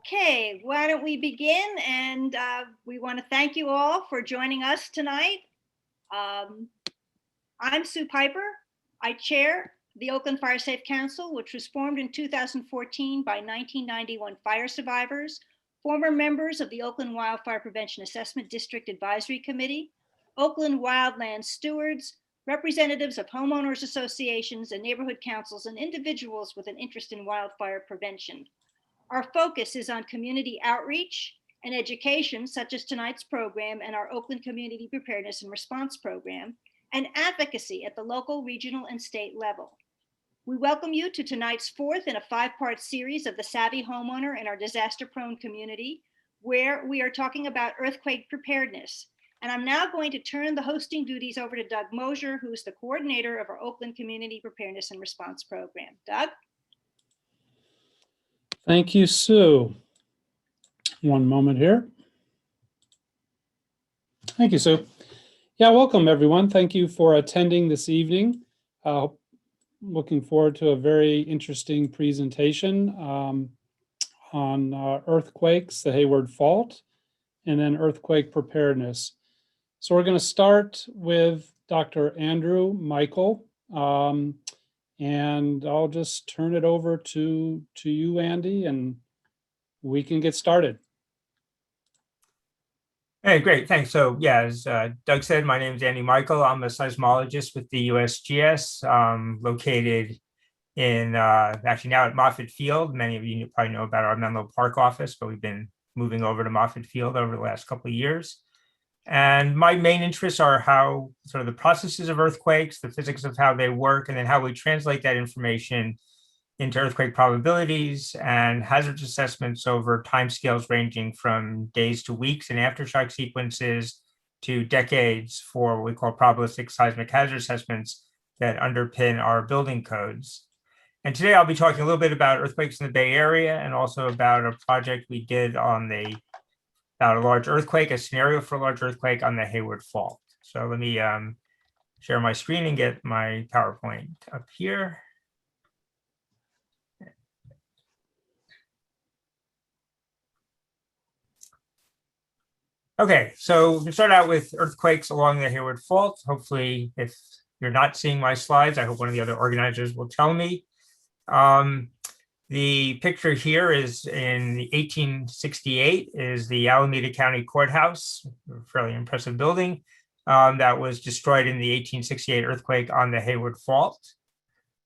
Okay, why don't we begin? And we want to thank you all for joining us tonight. I'm Sue Piper. I chair the Oakland Firesafe Council, which was formed in 2014 by 1991 fire survivors, former members of the Oakland Wildfire Prevention Assessment District Advisory Committee, Oakland Wildland Stewards, representatives of homeowners associations and neighborhood councils, and individuals with an interest in wildfire prevention. Our focus is on community outreach and education, such as tonight's program and our Oakland Community Preparedness and Response Program, and advocacy at the local, regional, and state level. We welcome you to tonight's fourth in a five-part series of the Savvy Homeowner in our disaster-prone community, where we are talking about earthquake preparedness. And I'm now going to turn the hosting duties over to Doug Mosier, who is the coordinator of our Oakland Community Preparedness and Response Program. Doug? Thank you, Sue. One moment here. Thank you, Sue. Yeah, welcome everyone. Thank you for attending this evening. Looking forward to a very interesting presentation on earthquakes, the Hayward Fault, and then earthquake preparedness. So we're going to start with Dr. Andrew Michael. And I'll just turn it over to you, Andy, and we can get started. Hey, great, thanks. So yeah, as Doug said, my name is Andy Michael. I'm a seismologist with the USGS, located in actually now at Moffett Field. Many of you probably know about our Menlo Park office, but we've been moving over to Moffett Field over the last couple of years. And my main interests are how sort of the processes of earthquakes, the physics of how they work, and then how we translate that information into earthquake probabilities and hazards assessments over timescales ranging from days to weeks in aftershock sequences to decades for what we call probabilistic seismic hazard assessments that underpin our building codes. And today I'll be talking a little bit about earthquakes in the Bay Area and also about a project we did on about a large earthquake, a scenario for a large earthquake on the Hayward Fault. So let me share my screen and get my PowerPoint up here. Okay, so we start out with earthquakes along the Hayward Fault. Hopefully, if you're not seeing my slides, I hope one of the other organizers will tell me. The picture here is in 1868 is the Alameda County Courthouse, a fairly impressive building that was destroyed in the 1868 earthquake on the Hayward Fault.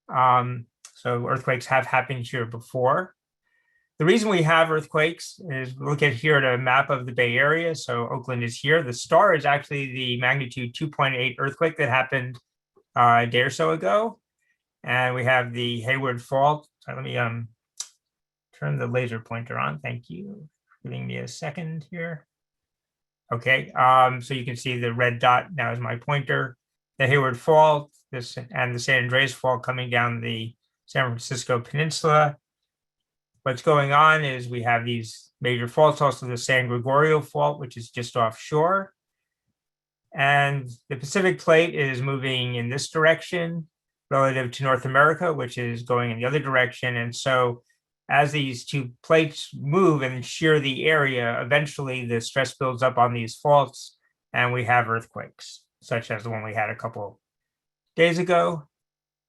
So earthquakes have happened here before. The reason we have earthquakes is look at here at a map of the Bay Area. So Oakland is here. The star is actually the magnitude 2.8 earthquake that happened a day or so ago. And we have the Hayward Fault. So let me turn the laser pointer on. Thank you for giving me a second here. Okay, so you can see the red dot now is my pointer. The Hayward Fault, this and the San Andreas Fault coming down the San Francisco Peninsula. What's going on is we have these major faults, also the San Gregorio Fault, which is just offshore. And the Pacific Plate is moving in this direction relative to North America, which is going in the other direction. And so as these two plates move and shear the area, eventually the stress builds up on these faults and we have earthquakes, such as the one we had a couple days ago.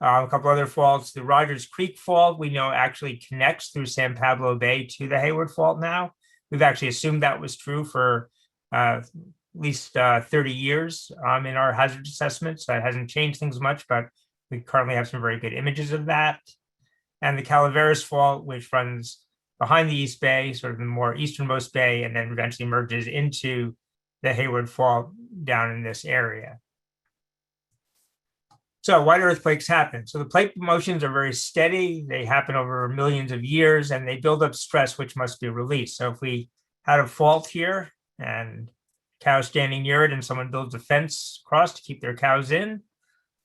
A couple other faults, the Rogers Creek Fault, we know actually connects through San Pablo Bay to the Hayward Fault now. We've actually assumed that was true for at least 30 years in our hazard assessments. That hasn't changed things much, but we currently have some very good images of that. And the Calaveras Fault, which runs behind the East Bay, sort of the more easternmost bay, and then eventually merges into the Hayward Fault down in this area. So why do earthquakes happen? So the plate motions are very steady. They happen over millions of years and they build up stress, which must be released. So if we had a fault here and cows standing near it and someone builds a fence across to keep their cows in,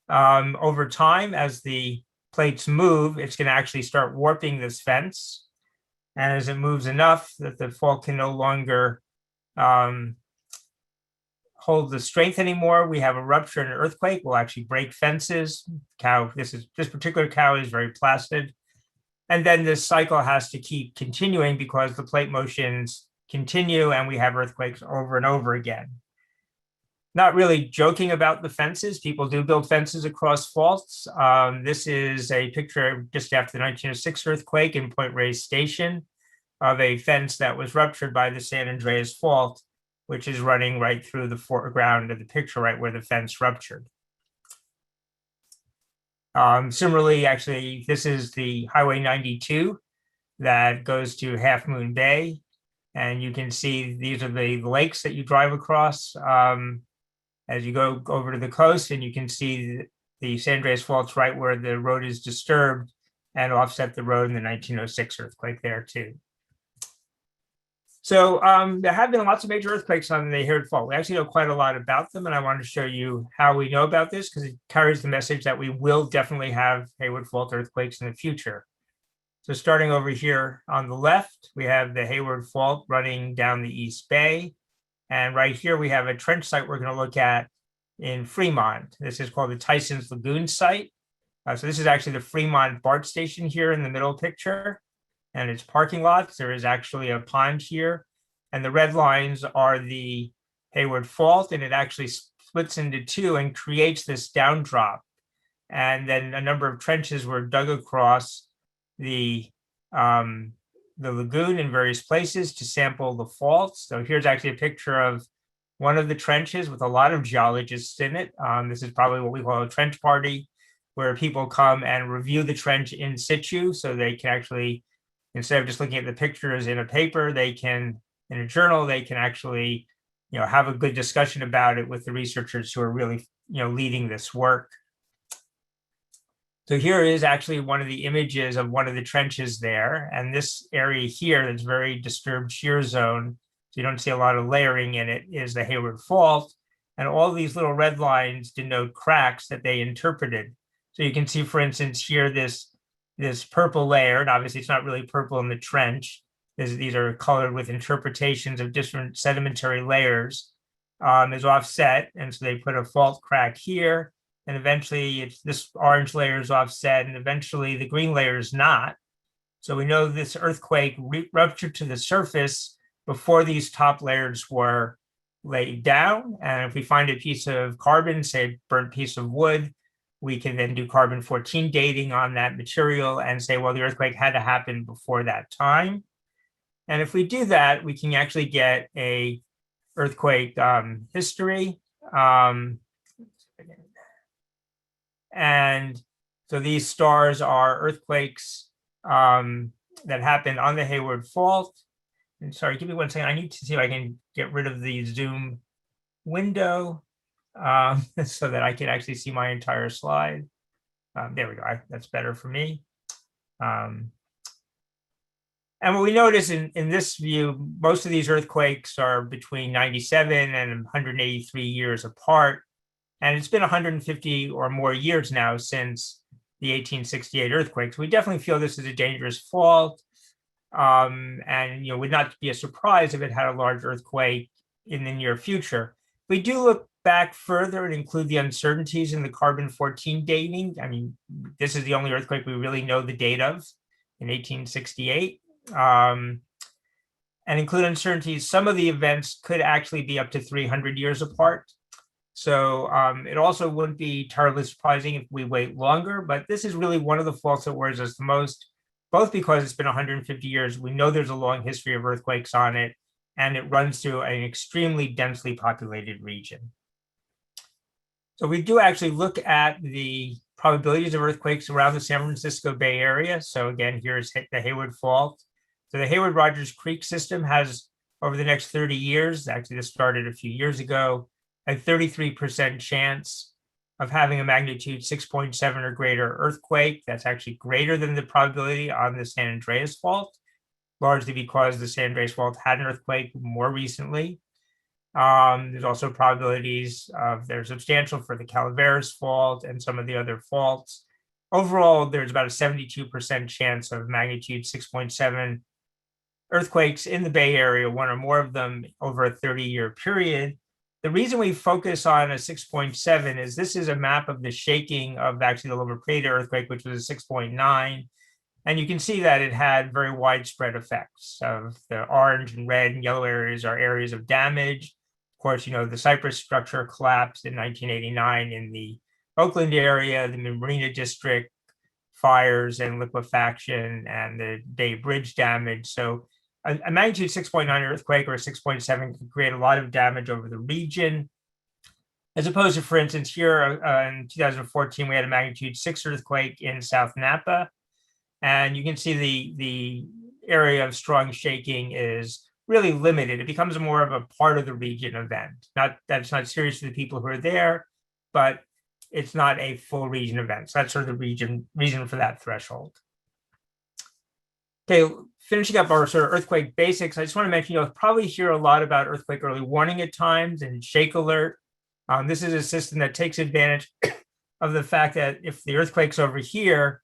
over time, as the plates move, it's going to actually start warping this fence. And as it moves enough that the fault can no longer hold the strength anymore, we have a rupture and an earthquake will actually break fences. This particular cow is very placid. And then this cycle has to keep continuing because the plate motions continue and we have earthquakes over and over again. Not really joking about the fences. People do build fences across faults. This is a picture just after the 1906 earthquake in Point Reyes Station of a fence that was ruptured by the San Andreas Fault, which is running right through the foreground of the picture, right where the fence ruptured. Similarly, actually, this is the Highway 92 that goes to Half Moon Bay. And you can see these are the lakes that you drive across as you go over to the coast, and you can see the San Andreas Fault's right where the road is disturbed and offset the road in the 1906 earthquake there too. So there have been lots of major earthquakes on the Hayward Fault. We actually know quite a lot about them, and I want to show you how we know about this because it carries the message that we will definitely have Hayward Fault earthquakes in the future. So starting over here on the left, we have the Hayward Fault running down the East Bay. And right here, we have a trench site we're going to look at in Fremont. This is called the Tysons Lagoon site. So this is actually the Fremont BART station here in the middle picture. And its parking lots. There is actually a pond here. And the red lines are the Hayward Fault. And it actually splits into two and creates this down drop. And then a number of trenches were dug across the lagoon in various places to sample the faults. So here's actually a picture of one of the trenches with a lot of geologists in it. This is probably what we call a trench party, where people come and review the trench in situ. So they can actually, instead of just looking at the pictures in a paper, they can, in a journal, they can actually, have a good discussion about it with the researchers who are really, leading this work. So here is actually one of the images of one of the trenches there. And this area here that's very disturbed shear zone, so you don't see a lot of layering in it, is the Hayward Fault. And all these little red lines denote cracks that they interpreted. So you can see, for instance, here this purple layer, and obviously it's not really purple in the trench. These are colored with interpretations of different sedimentary layers, is offset. And so they put a fault crack here. And eventually it's this orange layer is offset, and eventually the green layer is not. So we know this earthquake ruptured to the surface before these top layers were laid down. And if we find a piece of carbon, say a burnt piece of wood, we can then do carbon-14 dating on that material and say, well, the earthquake had to happen before that time. And if we do that, we can actually get a earthquake history. And so these stars are earthquakes that happened on the Hayward Fault. And sorry, give me 1 second. I need to see if I can get rid of the Zoom window so that I can actually see my entire slide. There we go. That's better for me. And what we notice in this view, most of these earthquakes are between 97 and 183 years apart. And it's been 150 or more years now since the 1868 earthquakes. We definitely feel this is a dangerous fault. And would not be a surprise if it had a large earthquake in the near future. We do look back further and include the uncertainties in the carbon-14 dating. I mean, this is the only earthquake we really know the date of in 1868. And include uncertainties. Some of the events could actually be up to 300 years apart. So it also wouldn't be terribly surprising if we wait longer, but this is really one of the faults that worries us the most, both because it's been 150 years. We know there's a long history of earthquakes on it, and it runs through an extremely densely populated region. So we do actually look at the probabilities of earthquakes around the San Francisco Bay Area. So again, here's the Hayward Fault. So the Hayward-Rogers Creek system has, over the next 30 years, actually this started a few years ago, a 33% chance of having a magnitude 6.7 or greater earthquake. That's actually greater than the probability on the San Andreas Fault, largely because the San Andreas Fault had an earthquake more recently. There's also probabilities they're substantial for the Calaveras Fault and some of the other faults. Overall, there's about a 72% chance of magnitude 6.7 earthquakes in the Bay Area, one or more of them over a 30-year period. The reason we focus on a 6.7 is this is a map of the shaking of actually the Loma Prieta earthquake, which was a 6.9. And you can see that it had very widespread effects. Of the orange and red and yellow areas are areas of damage. Of course, the Cypress structure collapsed in 1989 in the Oakland area, the Marina District fires and liquefaction, and the Bay Bridge damage. So a magnitude 6.9 earthquake or a 6.7 can create a lot of damage over the region. As opposed to, for instance, here in 2014, we had a magnitude 6 earthquake in South Napa. And you can see the area of strong shaking is really limited. It becomes more of a part of the region event. Not that it's not serious to the people who are there, but it's not a full region event. So that's sort of the reason for that threshold. Okay, finishing up our sort of earthquake basics, I just want to mention, you'll probably hear a lot about earthquake early warning at times and shake alert. This is a system that takes advantage of the fact that if the earthquake's over here,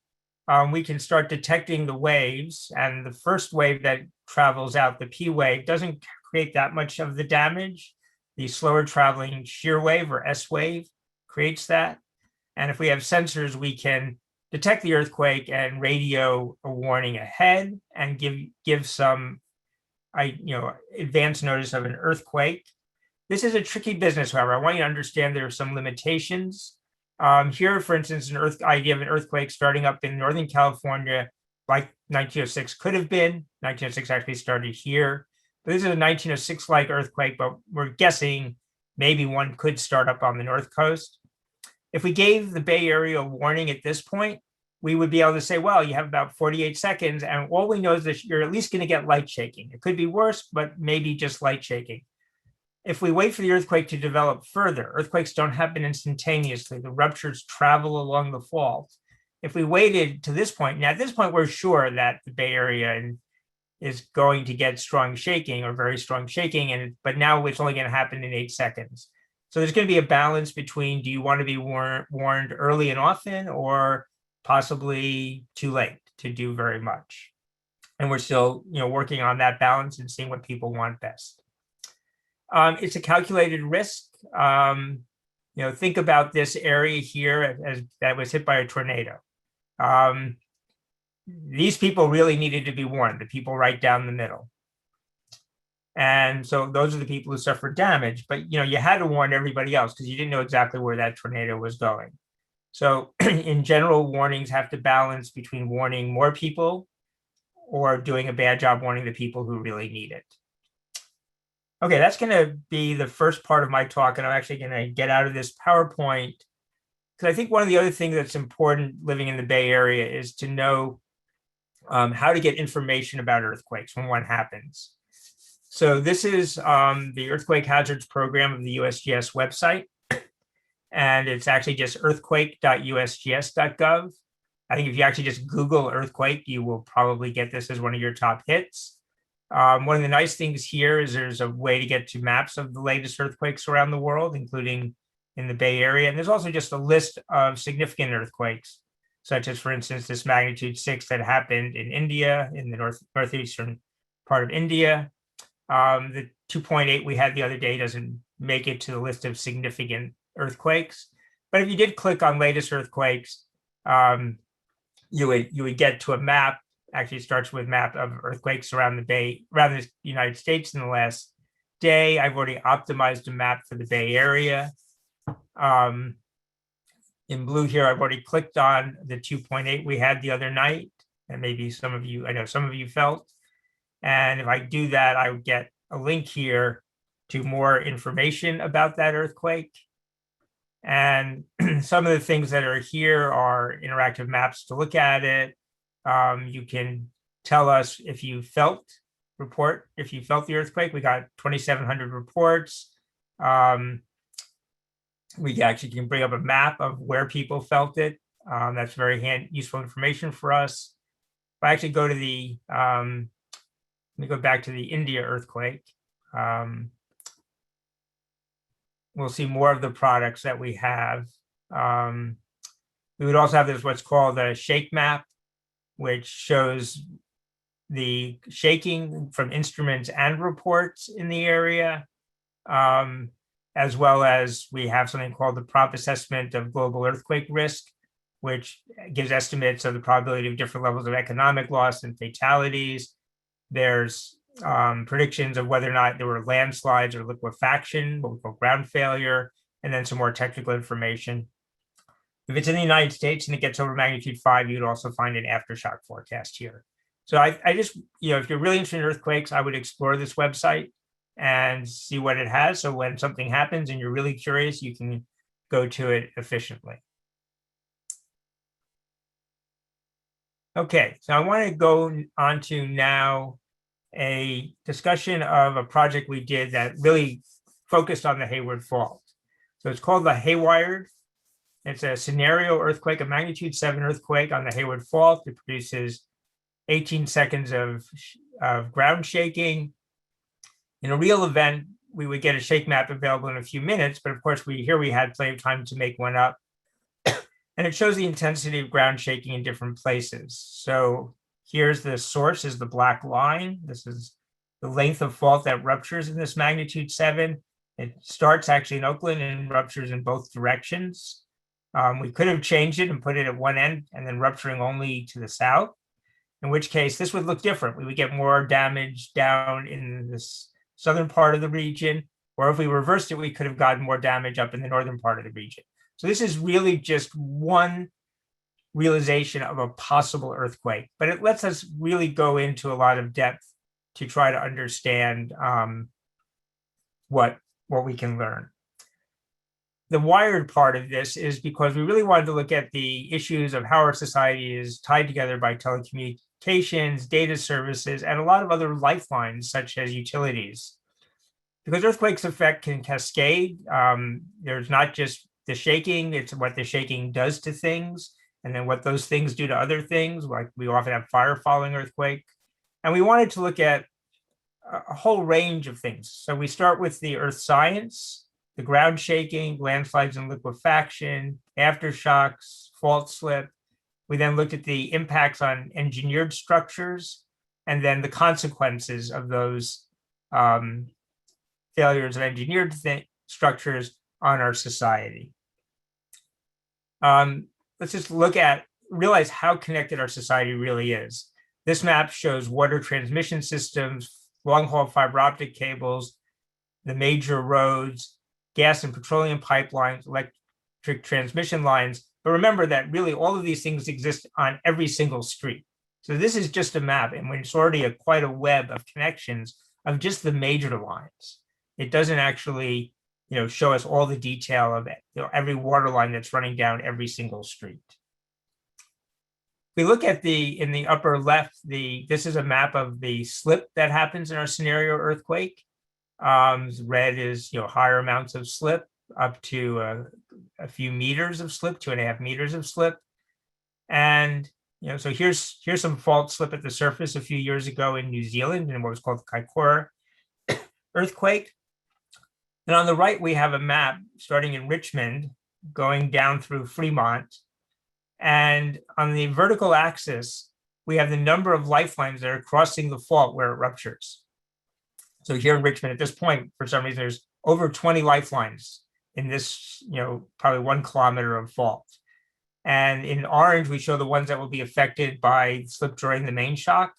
we can start detecting the waves, and the first wave that travels out, the P wave, doesn't create that much of the damage. The slower traveling shear wave or S wave creates that. And if we have sensors, we can detect the earthquake and radio a warning ahead and give some advance notice of an earthquake. This is a tricky business, however. I want you to understand there are some limitations. Here, for instance, idea of an earthquake starting up in Northern California, like 1906 could have been. 1906 actually started here. But this is a 1906-like earthquake, but we're guessing maybe one could start up on the North Coast. If we gave the Bay Area a warning at this point, we would be able to say, well, you have about 48 seconds, and all we know is that you're at least going to get light shaking. It could be worse, but maybe just light shaking. If we wait for the earthquake to develop further, earthquakes don't happen instantaneously. The ruptures travel along the fault. If we waited to this point, now at this point, we're sure that the Bay Area is going to get strong shaking or very strong shaking, but now it's only going to happen in 8 seconds. So there's going to be a balance between, do you want to be warned early and often, or possibly too late to do very much? And we're still, working on that balance and seeing what people want best. It's a calculated risk. Think about this area here as that was hit by a tornado. These people really needed to be warned, the people right down the middle. And so those are the people who suffered damage, but you had to warn everybody else because you didn't know exactly where that tornado was going. So in general, warnings have to balance between warning more people or doing a bad job warning the people who really need it. Okay, that's going to be the first part of my talk, and I'm actually going to get out of this PowerPoint because I think one of the other things that's important living in the Bay Area is to know how to get information about earthquakes when one happens. So this is the Earthquake Hazards Program of the USGS website, and it's actually just earthquake.usgs.gov. I think if you actually just Google earthquake, you will probably get this as one of your top hits. One of the nice things here is there's a way to get to maps of the latest earthquakes around the world, including in the Bay Area. And there's also just a list of significant earthquakes, such as, for instance, this magnitude 6 that happened in India, in the northeastern part of India. The 2.8 we had the other day doesn't make it to the list of significant earthquakes. But if you did click on latest earthquakes, you would get to a map. Actually, it starts with a map of earthquakes around the United States in the last day. I've already optimized a map for the Bay Area. In blue here, I've already clicked on the 2.8 we had the other night, and maybe I know some of you felt. And if I do that, I would get a link here to more information about that earthquake. And some of the things that are here are interactive maps to look at it. You can tell us if you felt the earthquake. We got 2,700 reports. We actually can bring up a map of where people felt it. That's very useful information for us. If I actually go to the, let me go back to the India earthquake. We'll see more of the products that we have. We would also have this what's called a shake map, which shows the shaking from instruments and reports in the area, as well as we have something called the prompt assessment of global earthquake risk, which gives estimates of the probability of different levels of economic loss and fatalities. There's predictions of whether or not there were landslides or liquefaction, what we call ground failure, and then some more technical information. If it's in the United States and it gets over magnitude 5, you'd also find an aftershock forecast here. So I just, if you're really interested in earthquakes, I would explore this website and see what it has. So when something happens and you're really curious, you can go to it efficiently. Okay, so I want to go on to now a discussion of a project we did that really focused on the Hayward Fault. So it's called the Haywired. It's a scenario earthquake, a magnitude 7 earthquake on the Hayward Fault. It produces 18 seconds of ground shaking. In a real event, we would get a shake map available in a few minutes, but of course we had plenty of time to make one up. And it shows the intensity of ground shaking in different places. So here's the source, is the black line. This is the length of fault that ruptures in this magnitude 7. It starts actually in Oakland and ruptures in both directions. We could have changed it and put it at one end and then rupturing only to the south, in which case this would look different. We would get more damage down in this southern part of the region, or if we reversed it, we could have gotten more damage up in the northern part of the region. So this is really just one realization of a possible earthquake, but it lets us really go into a lot of depth to try to understand what we can learn. The wired part of this is because we really wanted to look at the issues of how our society is tied together by telecommunications, data services, and a lot of other lifelines, such as utilities. Because earthquakes effect can cascade. There's not just the shaking, it's what the shaking does to things, and then what those things do to other things, like we often have fire following earthquake. And we wanted to look at a whole range of things. So we start with the earth science, the ground shaking, landslides and liquefaction, aftershocks, fault slip. We then looked at the impacts on engineered structures, and then the consequences of those failures of engineered structures on our society. Let's just realize how connected our society really is. This map shows water transmission systems, long-haul fiber optic cables, the major roads, gas and petroleum pipelines, electric transmission lines. But remember that really all of these things exist on every single street. So this is just a map, and it's already quite a web of connections of just the major lines. It doesn't actually show us all the detail of every water line that's running down every single street. We look at in the upper left, this is a map of the slip that happens in our scenario earthquake. Red is higher amounts of slip, up to a few meters of slip, 2.5 meters of slip. And so here's some fault slip at the surface a few years ago in New Zealand in what was called the Kaikoura earthquake. And on the right, we have a map starting in Richmond, going down through Fremont. And on the vertical axis, we have the number of lifelines that are crossing the fault where it ruptures. So here in Richmond, at this point, for some reason, there's over 20 lifelines in this, probably 1 kilometer of fault. And in orange, we show the ones that will be affected by slip during the main shock.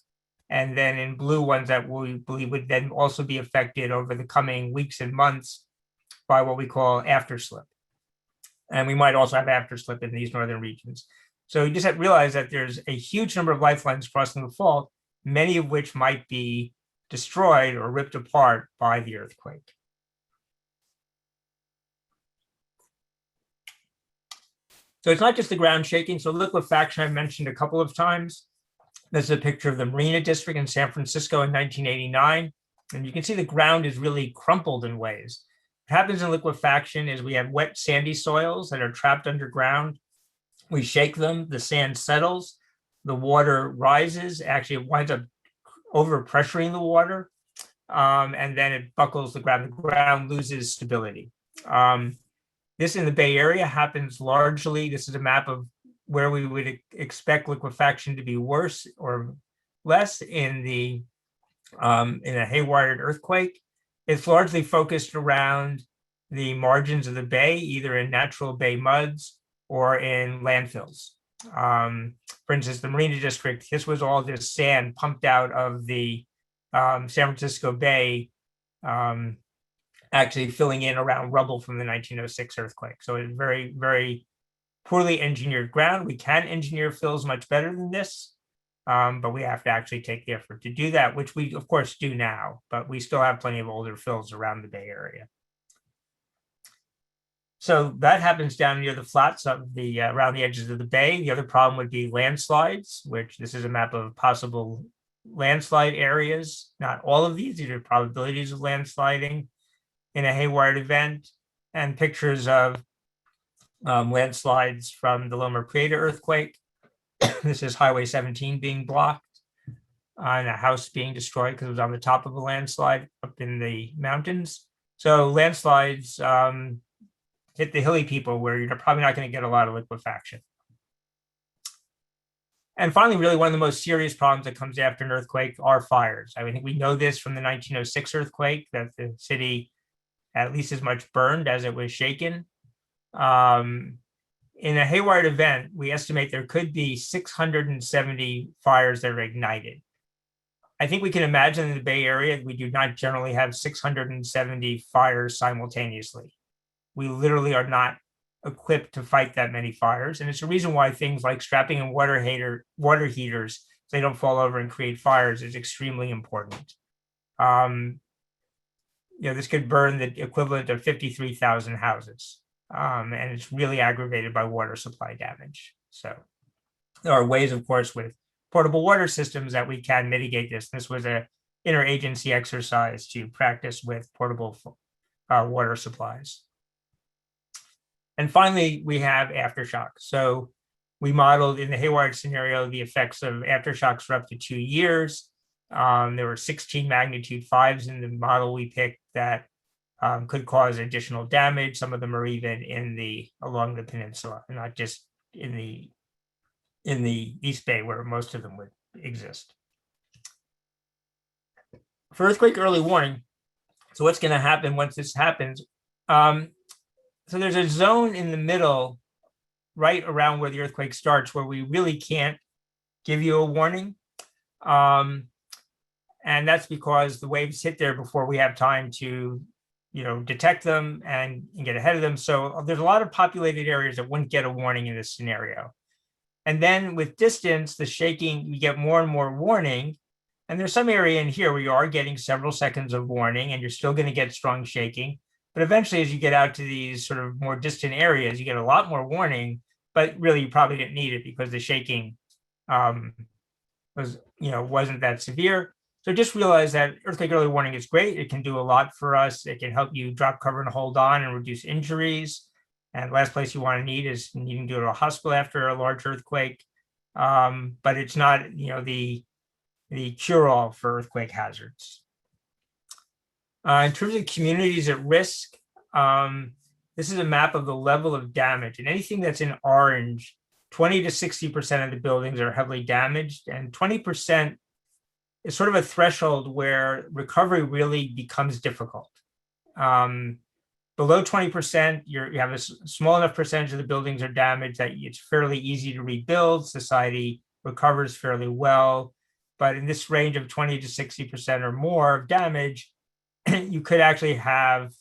And then in blue, ones that we believe would then also be affected over the coming weeks and months by what we call afterslip. And we might also have afterslip in these northern regions. So you just have to realize that there's a huge number of lifelines crossing the fault, many of which might be destroyed or ripped apart by the earthquake. So it's not just the ground shaking. So liquefaction I mentioned a couple of times. This is a picture of the Marina District in San Francisco in 1989. And you can see the ground is really crumpled in ways. What happens in liquefaction is we have wet, sandy soils that are trapped underground. We shake them, the sand settles, the water rises, actually it winds up overpressuring the water, and then it buckles the ground loses stability. This in the Bay Area happens largely, this is a map of where we would expect liquefaction to be worse or less in a Haywired earthquake. It's largely focused around the margins of the bay, either in natural bay muds or in landfills. For instance, the Marina District, this was all just sand pumped out of the San Francisco Bay, actually filling in around rubble from the 1906 earthquake. So it's very, very poorly engineered ground. We can engineer fills much better than this, but we have to actually take the effort to do that, which we, of course, do now, but we still have plenty of older fills around the Bay Area. So that happens down near the flats of the around the edges of the bay. The other problem would be landslides, which this is a map of possible landslide areas. Not all of these are probabilities of landsliding in a Haywired event, and pictures of landslides from the Loma Prieta earthquake. This is Highway 17 being blocked and a house being destroyed because it was on the top of a landslide up in the mountains. So landslides hit the hilly people where you're probably not going to get a lot of liquefaction. And finally, really one of the most serious problems that comes after an earthquake are fires. I think we know this from the 1906 earthquake, that the city at least as much burned as it was shaken. In a Haywired event, we estimate there could be 670 fires that are ignited. I think we can imagine in the Bay Area, we do not generally have 670 fires simultaneously. We literally are not equipped to fight that many fires. And it's a reason why things like strapping in water heaters so they don't fall over and create fires is extremely important. This could burn the equivalent of 53,000 houses. And it's really aggravated by water supply damage. So there are ways, of course, with portable water systems that we can mitigate this. This was an interagency exercise to practice with portable water supplies. And finally, we have aftershock. So we modeled in the Haywired scenario the effects of aftershocks for up to 2 years. There were 16 magnitude 5s in the model we picked that could cause additional damage. Some of them are even along the peninsula, and not just in the East Bay where most of them would exist. For earthquake early warning, so what's going to happen once this happens? So there's a zone in the middle, right around where the earthquake starts, where we really can't give you a warning. And that's because the waves hit there before we have time to, detect them and get ahead of them. So there's a lot of populated areas that wouldn't get a warning in this scenario. And then with distance, the shaking, you get more and more warning. And there's some area in here where you are getting several seconds of warning and you're still going to get strong shaking. But eventually, as you get out to these sort of more distant areas, you get a lot more warning, but really you probably didn't need it because the shaking wasn't that severe. So just realize that earthquake early warning is great. It can do a lot for us. It can help you drop cover and hold on and reduce injuries. And last place you want to need is needing to go to a hospital after a large earthquake. But it's not, the cure-all for earthquake hazards. In terms of communities at risk, this is a map of the level of damage. And anything that's in orange, 20 to 60% of the buildings are heavily damaged, and 20% is sort of a threshold where recovery really becomes difficult. Below 20%, you have a small enough percentage of the buildings are damaged that it's fairly easy to rebuild. Society recovers fairly well. But in this range of 20 to 60% or more of damage, you could actually have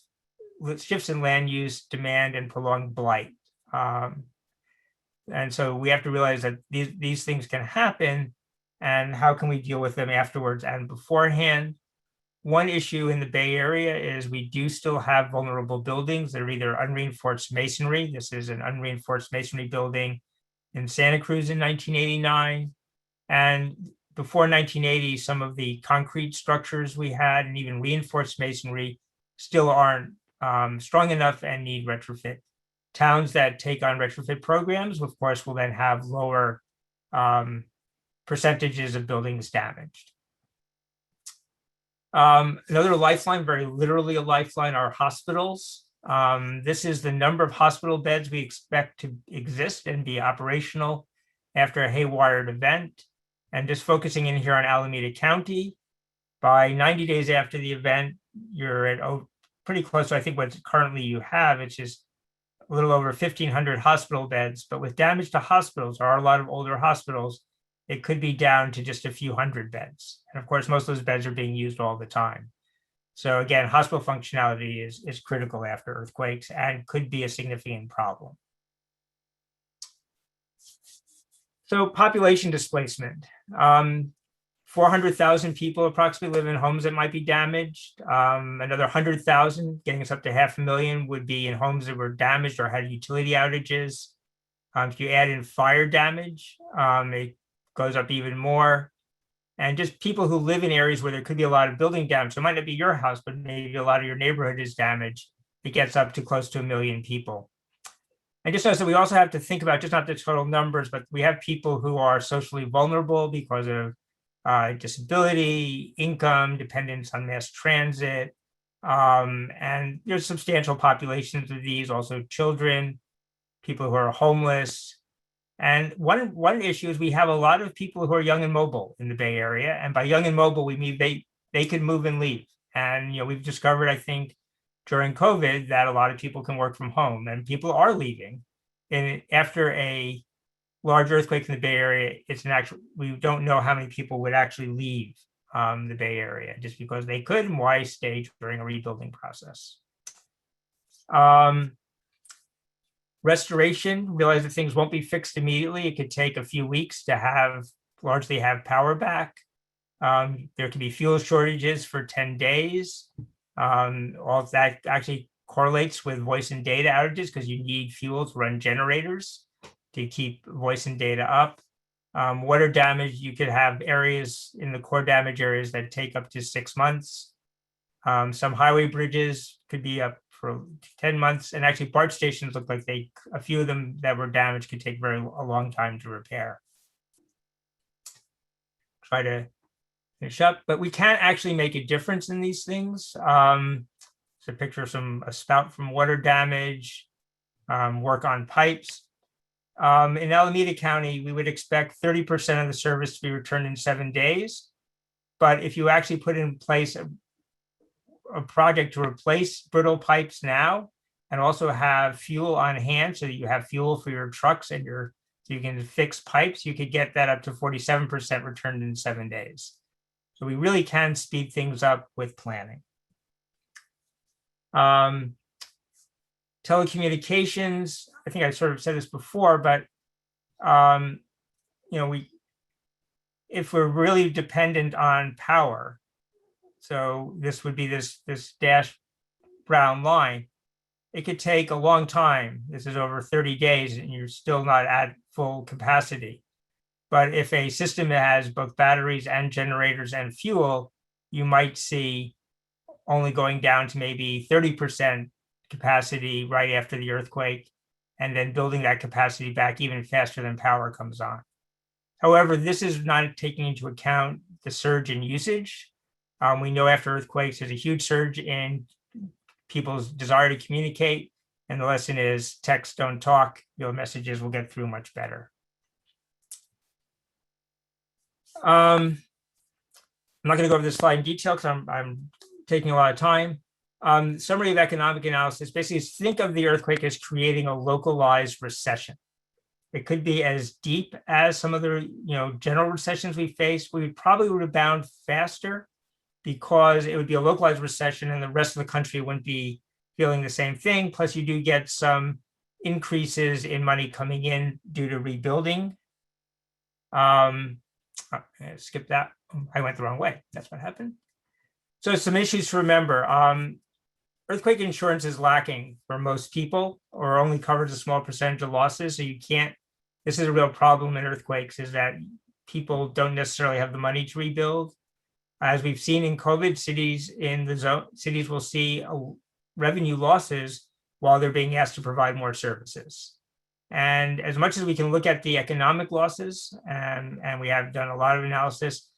shifts in land use, demand, and prolonged blight. And so we have to realize that these things can happen, and how can we deal with them afterwards and beforehand? One issue in the Bay Area is we do still have vulnerable buildings that are either unreinforced masonry. This is an unreinforced masonry building in Santa Cruz in 1989. And before 1980, some of the concrete structures we had and even reinforced masonry still aren't strong enough and need retrofit. Towns that take on retrofit programs, of course, will then have lower percentages of buildings damaged. Another lifeline, very literally a lifeline, are hospitals. This is the number of hospital beds we expect to exist and be operational after a Haywired event. And just focusing in here on Alameda County, by 90 days after the event, you're at pretty close to, I think, what currently you have, which is a little over 1,500 hospital beds, but with damage to hospitals, there are a lot of older hospitals, it could be down to just a few hundred beds. And of course, most of those beds are being used all the time. So again, hospital functionality is critical after earthquakes and could be a significant problem. So population displacement. 400,000 people approximately live in homes that might be damaged. Another 100,000, getting us up to 500,000, would be in homes that were damaged or had utility outages. If you add in fire damage, it goes up even more. And just people who live in areas where there could be a lot of building damage. So it might not be your house, but maybe a lot of your neighborhood is damaged. It gets up to close to 1 million people. And just notice that we also have to think about just not the total numbers, but we have people who are socially vulnerable because of disability, income, dependence on mass transit. And there's substantial populations of these, also children, people who are homeless. And one issue is we have a lot of people who are young and mobile in the Bay Area. And by young and mobile, we mean they can move and leave. And we've discovered, I think, during COVID that a lot of people can work from home, and people are leaving. And after a large earthquake in the Bay Area, we don't know how many people would actually leave the Bay Area just because they could, and why stay during a rebuilding process. Restoration, realize that things won't be fixed immediately. It could take a few weeks to largely have power back. There could be fuel shortages for 10 days. All of that actually correlates with voice and data outages because you need fuel to run generators to keep voice and data up. Water damage, you could have areas in the core damage areas that take up to 6 months. Some highway bridges could be up for 10 months. And actually BART stations look like a few of them that were damaged could take a long time to repair. Try to finish up, but we can't actually make a difference in these things. So picture a spout from water damage, work on pipes. In Alameda County, we would expect 30% of the service to be returned in 7 days. But if you actually put in place a project to replace brittle pipes now and also have fuel on hand so that you have fuel for your trucks and so you can fix pipes, you could get that up to 47% returned in 7 days. So we really can speed things up with planning. Telecommunications, I think I sort of said this before, but if we're really dependent on power, so this would be this dashed brown line, it could take a long time. This is over 30 days and you're still not at full capacity. But if a system has both batteries and generators and fuel, you might see only going down to maybe 30% capacity right after the earthquake, and then building that capacity back even faster than power comes on. However, this is not taking into account the surge in usage. We know after earthquakes, there's a huge surge in people's desire to communicate. And the lesson is text, don't talk. Your messages will get through much better. I'm not going to go over this slide in detail because I'm taking a lot of time. Summary of economic analysis basically is think of the earthquake as creating a localized recession. It could be as deep as some of the general recessions we faced. We probably would rebound faster because it would be a localized recession and the rest of the country wouldn't be feeling the same thing. Plus, you do get some increases in money coming in due to rebuilding. Skip that. I went the wrong way. That's what happened. So some issues to remember. Earthquake insurance is lacking for most people or only covers a small percentage of losses. So you can't, this is a real problem in earthquakes, is that people don't necessarily have the money to rebuild. As we've seen in COVID, cities will see revenue losses while they're being asked to provide more services. And as much as we can look at the economic losses, and we have done a lot of analysis,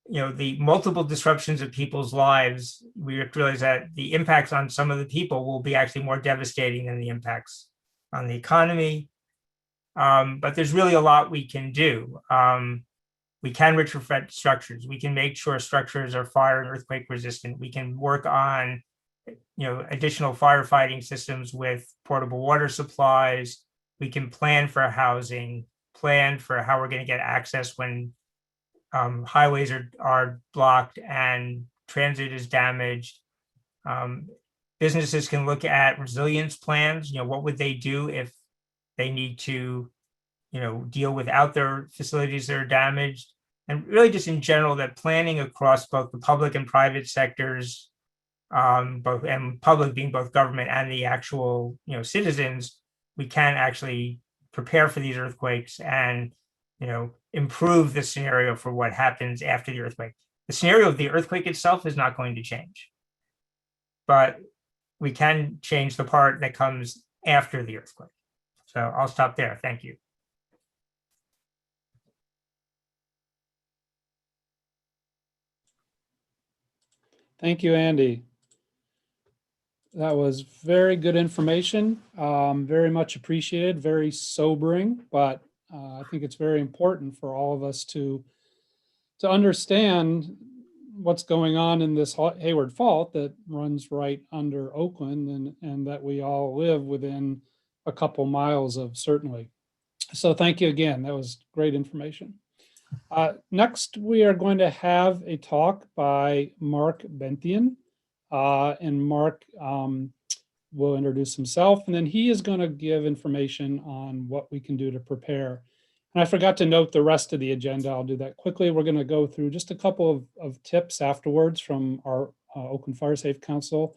the multiple disruptions of people's lives, we have to realize that the impacts on some of the people will be actually more devastating than the impacts on the economy. But there's really a lot we can do. We can retrofit structures. We can make sure structures are fire and earthquake resistant. We can work on additional firefighting systems with portable water supplies. We can plan for housing, plan for how we're going to get access when highways are blocked and transit is damaged. Businesses can look at resilience plans. What would they do if they need to, deal without their facilities that are damaged? And really just in general, that planning across both the public and private sectors, both and public being both government and the actual, citizens, we can actually prepare for these earthquakes and, improve the scenario for what happens after the earthquake. The scenario of the earthquake itself is not going to change, but we can change the part that comes after the earthquake. So I'll stop there. Thank you. Thank you, Andy. That was very good information, very much appreciated, very sobering, but I think it's very important for all of us to understand what's going on in this Hayward Fault that runs right under Oakland and that we all live within a couple miles of, certainly. So thank you again. That was great information. Next, we are going to have a talk by Mark Benthien. And Mark will introduce himself, and then he is going to give information on what we can do to prepare. And I forgot to note the rest of the agenda. I'll do that quickly. We're going to go through just a couple of tips afterwards from our Oakland Firesafe Council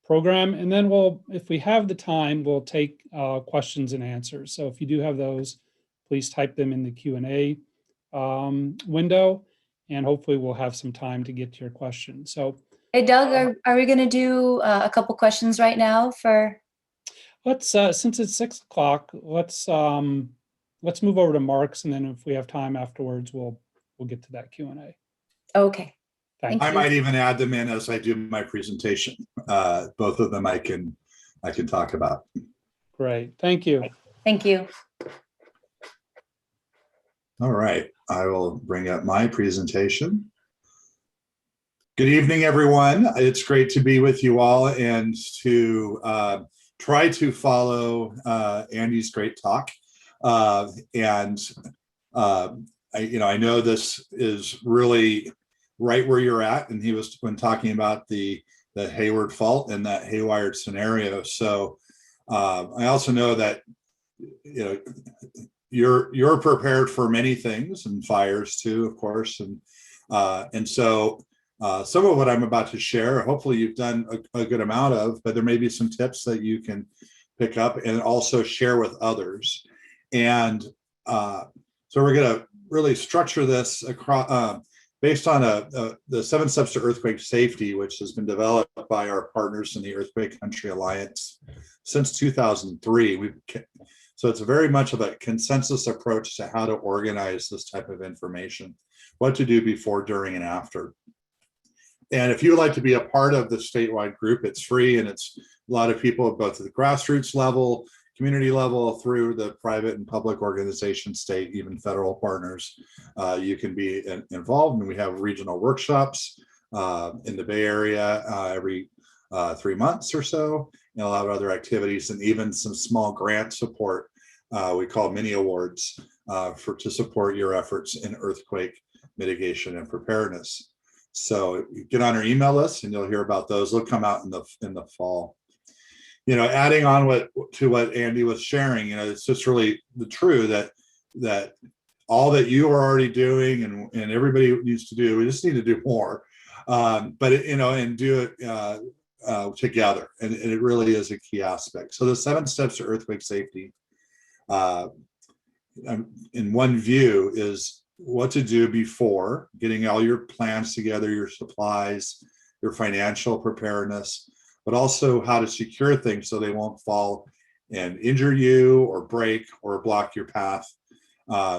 program. And then if we have the time, we'll take questions and answers. So if you do have those, please type them in the Q&A window, and hopefully we'll have some time to get to your questions. So, hey, Doug, are we going to do a couple questions right now for? Let's, since it's 6 o'clock, let's move over to Mark's, and then if we have time afterwards, we'll get to that Q&A. Okay. Thank I you. might even add them in as I do my presentation. Both of them I can talk about. Great. Thank you. Thank you. All right. I will bring up my presentation. Good evening, everyone. It's great to be with you all and to try to follow Andy's great talk. I know this is really right where you're at, and he was when talking about the Hayward Fault and that Haywired scenario. So I also know that you're prepared for many things, and fires too, of course, and so some of what I'm about to share, hopefully you've done a good amount of, but there may be some tips that you can pick up and also share with others. And so we're going to really structure this across based on the 7 Steps to Earthquake Safety, which has been developed by our partners in the Earthquake Country Alliance since 2003. So it's very much of a consensus approach to how to organize this type of information, what to do before, during, and after. And if you would like to be a part of the statewide group, it's free, and it's a lot of people both at the grassroots level, community level, through the private and public organization, state, even federal partners. You can be involved, and we have regional workshops in the Bay Area every 3 months or so, and a lot of other activities, and even some small grant support we call mini awards to support your efforts in earthquake mitigation and preparedness. So you get on our email list and you'll hear about those. They'll come out in the fall. Adding on to what Andy was sharing, it's just really true that all that you are already doing and everybody needs to do, we just need to do more, and do it together. And it really is a key aspect. So the 7 steps to earthquake safety, in one view, is what to do before, getting all your plans together, your supplies, your financial preparedness, but also how to secure things so they won't fall and injure you or break or block your path.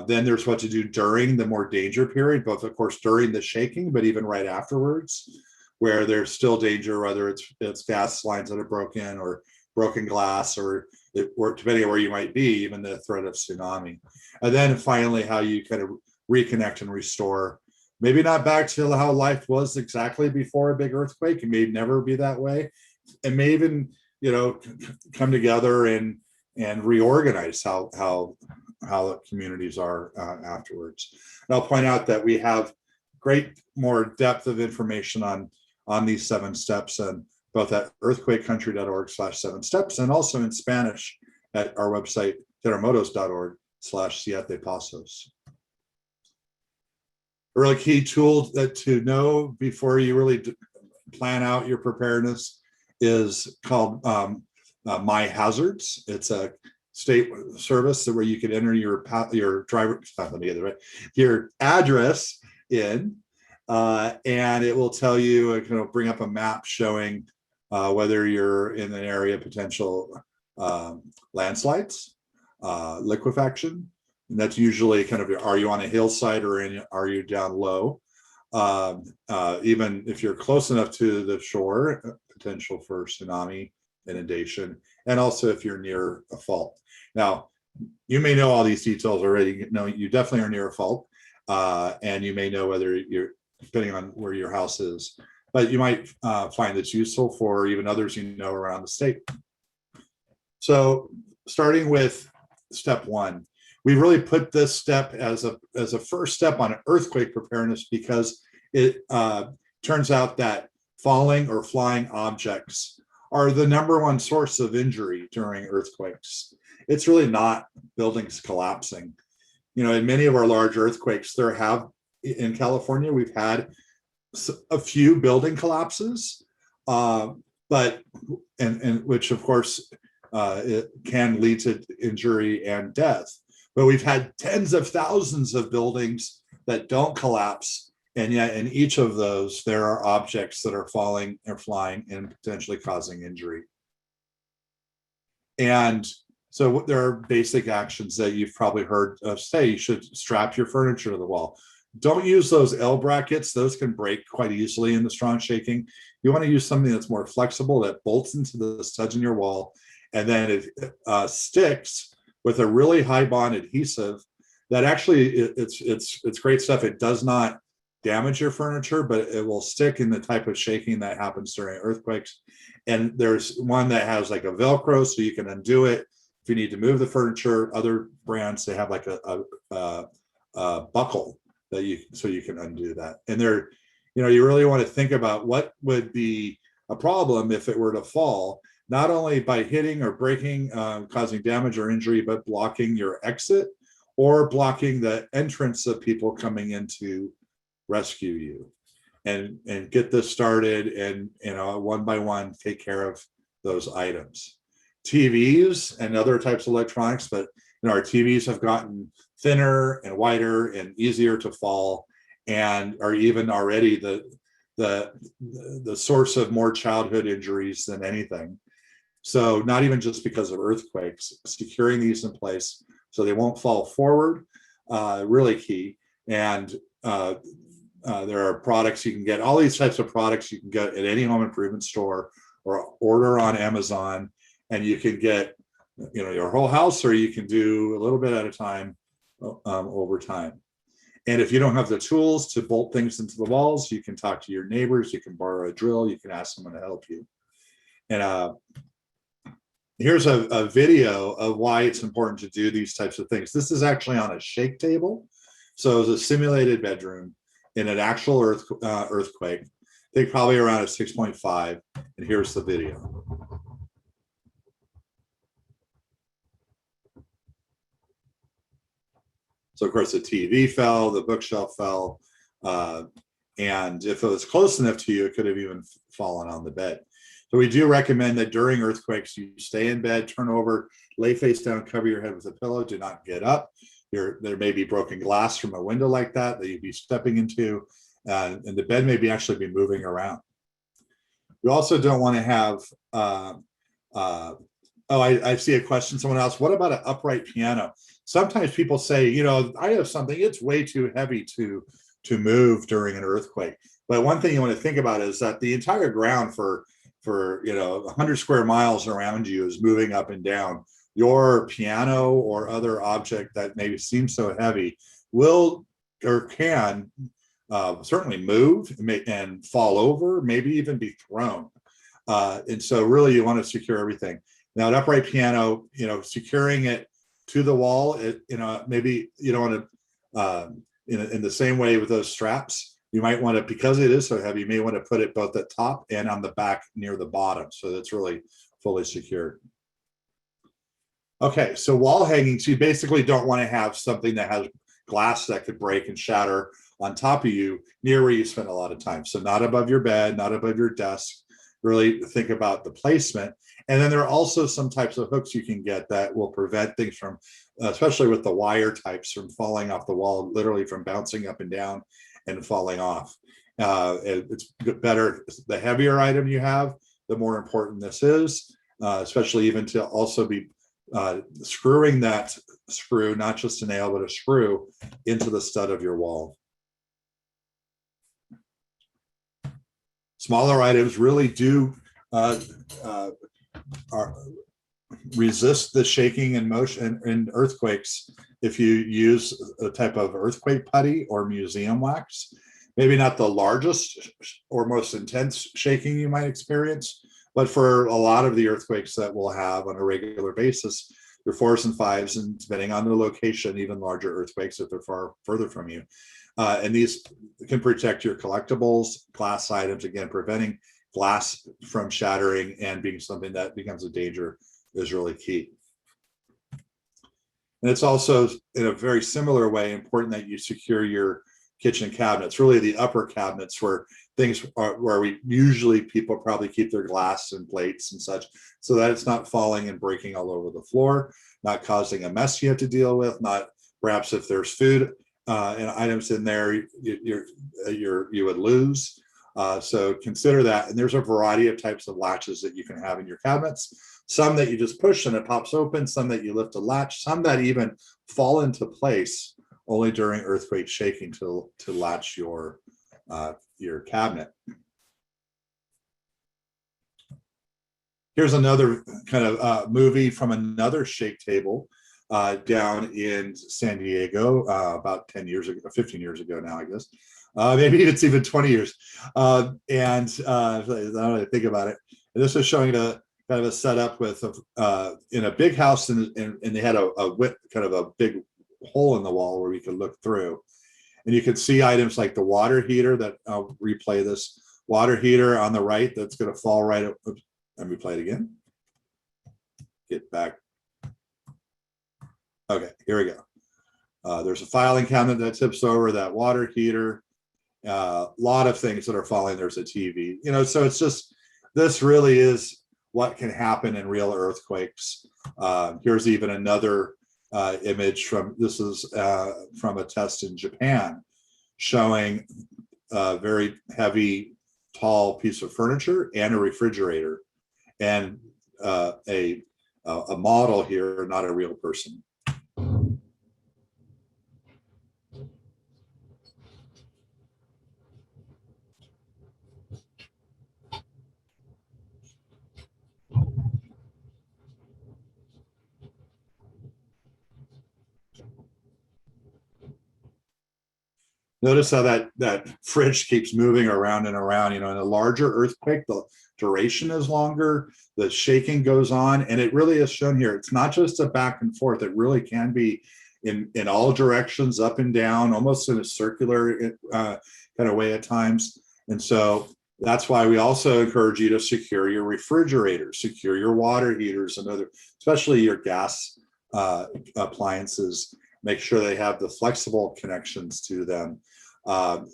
Then there's what to do during the more danger period, both of course during the shaking, but even right afterwards, where there's still danger, whether it's gas lines that are broken or broken glass, or depending on where you might be, even the threat of tsunami. And then finally, how you kind of reconnect and restore, maybe not back to how life was exactly before a big earthquake. It may never be that way, may even, come together and reorganize how the communities are afterwards. And I'll point out that we have great more depth of information on these 7 steps, and both at earthquakecountry.org/7steps and also in Spanish at our website terremotos.org/7pasos. A really key tool to know before you really plan out your preparedness is called My Hazards. It's a state service where you can enter your driver, your address in, and it will tell you, bring up a map showing whether you're in an area of potential landslides, liquefaction. And that's usually kind of, are you on a hillside or are you down low? Even if you're close enough to the shore, potential for tsunami, inundation, and also if you're near a fault. Now, you may know all these details already. You definitely are near a fault, and you may know whether you're, depending on where your house is, but you might find this useful for even others around the state. So starting with step 1, we really put this step as a first step on earthquake preparedness because it turns out that falling or flying objects are the #1 source of injury during earthquakes. It's really not buildings collapsing. In many of our large earthquakes, in California, we've had a few building collapses, but which of course it can lead to injury and death. But we've had tens of thousands of buildings that don't collapse, and yet in each of those there are objects that are falling or flying and potentially causing injury. And so there are basic actions that you've probably heard of say. You should strap your furniture to the wall. Don't use those L brackets. Those can break quite easily in the strong shaking. You want to use something that's more flexible, that bolts into the studs in your wall, and then it sticks with a really high bond adhesive that actually it's great stuff. It does not damage your furniture, but it will stick in the type of shaking that happens during earthquakes. And there's one that has like a Velcro, so you can undo it if you need to move the furniture. Other brands, they have like a buckle that you can undo that. And you really want to think about what would be a problem if it were to fall, not only by hitting or breaking, causing damage or injury, but blocking your exit or blocking the entrance of people coming in to rescue you. And get this started, and one by one take care of those items. TVs and other types of electronics, but our TVs have gotten thinner and wider and easier to fall, and are even already the source of more childhood injuries than anything. So not even just because of earthquakes, securing these in place so they won't fall forward, really key. And there are products you can get, all these types of products you can get at any home improvement store or order on Amazon, and you can get your whole house, or you can do a little bit at a time over time. And if you don't have the tools to bolt things into the walls, you can talk to your neighbors, you can borrow a drill, you can ask someone to help you. And here's a video of why it's important to do these types of things. This is actually on a shake table. So it's a simulated bedroom in an actual earthquake. I think probably around a 6.5. And here's the video. So of course the TV fell, the bookshelf fell, and if it was close enough to you, it could have even fallen on the bed. So we do recommend that during earthquakes, you stay in bed, turn over, lay face down, cover your head with a pillow, do not get up. There may be broken glass from a window like that you'd be stepping into, and the bed may actually be moving around. You also don't want to have, I see a question, someone else, what about an upright piano? Sometimes people say, I have something, it's way too heavy to move during an earthquake. But one thing you want to think about is that the entire ground for 100 square miles around you is moving up and down. Your piano or other object that maybe seems so heavy will or can certainly move and fall over, maybe even be thrown. And so really you want to secure everything. Now, an upright piano, securing it to the wall, maybe you don't want to, in the same way with those straps, you might want to, because it is so heavy, you may want to put it both at top and on the back near the bottom. So that's really fully secured. Okay, so wall hangings, you basically don't want to have something that has glass that could break and shatter on top of you near where you spend a lot of time. So not above your bed, not above your desk. Really think about the placement. And then there are also some types of hooks you can get that will prevent things from, especially with the wire types, from falling off the wall, literally from bouncing up and down and falling off. It's better, the heavier item you have, the more important this is, especially even to also be screwing that screw, not just a nail, but a screw into the stud of your wall. Smaller items really do resist the shaking and motion and earthquakes if you use a type of earthquake putty or museum wax. Maybe not the largest or most intense shaking you might experience, but for a lot of the earthquakes that we'll have on a regular basis, they're 4s and 5s, and depending on the location, even larger earthquakes if they're far further from you. And these can protect your collectibles, glass items, again, preventing glass from shattering and being something that becomes a danger is really key. And it's also, in a very similar way, important that you secure your kitchen cabinets, really the upper cabinets where things are, where people probably keep their glass and plates and such, so that it's not falling and breaking all over the floor, not causing a mess you have to deal with, not perhaps if there's food and items in there you would lose. So consider that. And there's a variety of types of latches that you can have in your cabinets. Some that you just push and it pops open, some that you lift a latch, some that even fall into place only during earthquake shaking to latch your cabinet. Here's another kind of movie from another shake table down in San Diego about 10 years ago, 15 years ago now, I guess. Maybe it's even 20 years. And I don't know, think about it. And this is showing a kind of a setup with in a big house, and they had kind of a big hole in the wall where we could look through. And you can see items like the water heater that I'll replay this water heater on the right that's going to fall right up. Oops, let me play it again. Get back. Okay, here we go. There's a filing cabinet that tips over, that water heater, a lot of things that are falling. There's a TV, so it's just, this really is what can happen in real earthquakes. Here's even another image from a test in Japan showing a very heavy, tall piece of furniture and a refrigerator, and a model here, not a real person. Notice how that fridge keeps moving around and around. In a larger earthquake, the duration is longer, the shaking goes on, and it really is shown here. It's not just a back and forth. It really can be in all directions, up and down, almost in a circular kind of way at times. And so that's why we also encourage you to secure your refrigerators, secure your water heaters, and other, especially your gas appliances. Make sure they have the flexible connections to them.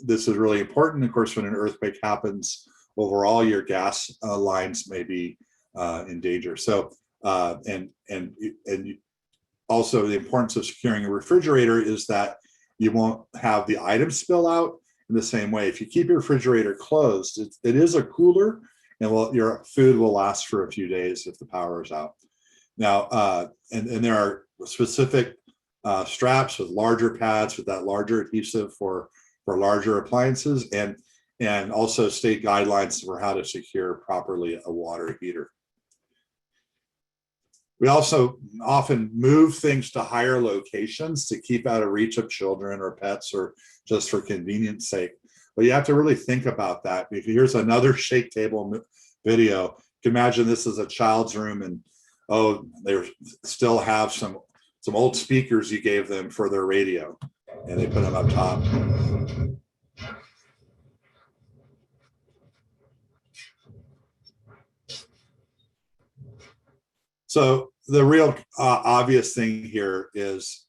This is really important. Of course, when an earthquake happens, overall your gas lines may be in danger. So, and also the importance of securing a refrigerator is that you won't have the items spill out in the same way. If you keep your refrigerator closed, it is a cooler, and your food will last for a few days if the power is out. Now, and there are specific straps with larger pads with that larger adhesive for larger appliances, and also state guidelines for how to secure properly a water heater. We also often move things to higher locations to keep out of reach of children or pets, or just for convenience sake. But you have to really think about that. Here's another shake table video. You can imagine this is a child's room, and oh, they still have some old speakers you gave them for their radio, and they put them up top. So the real obvious thing here is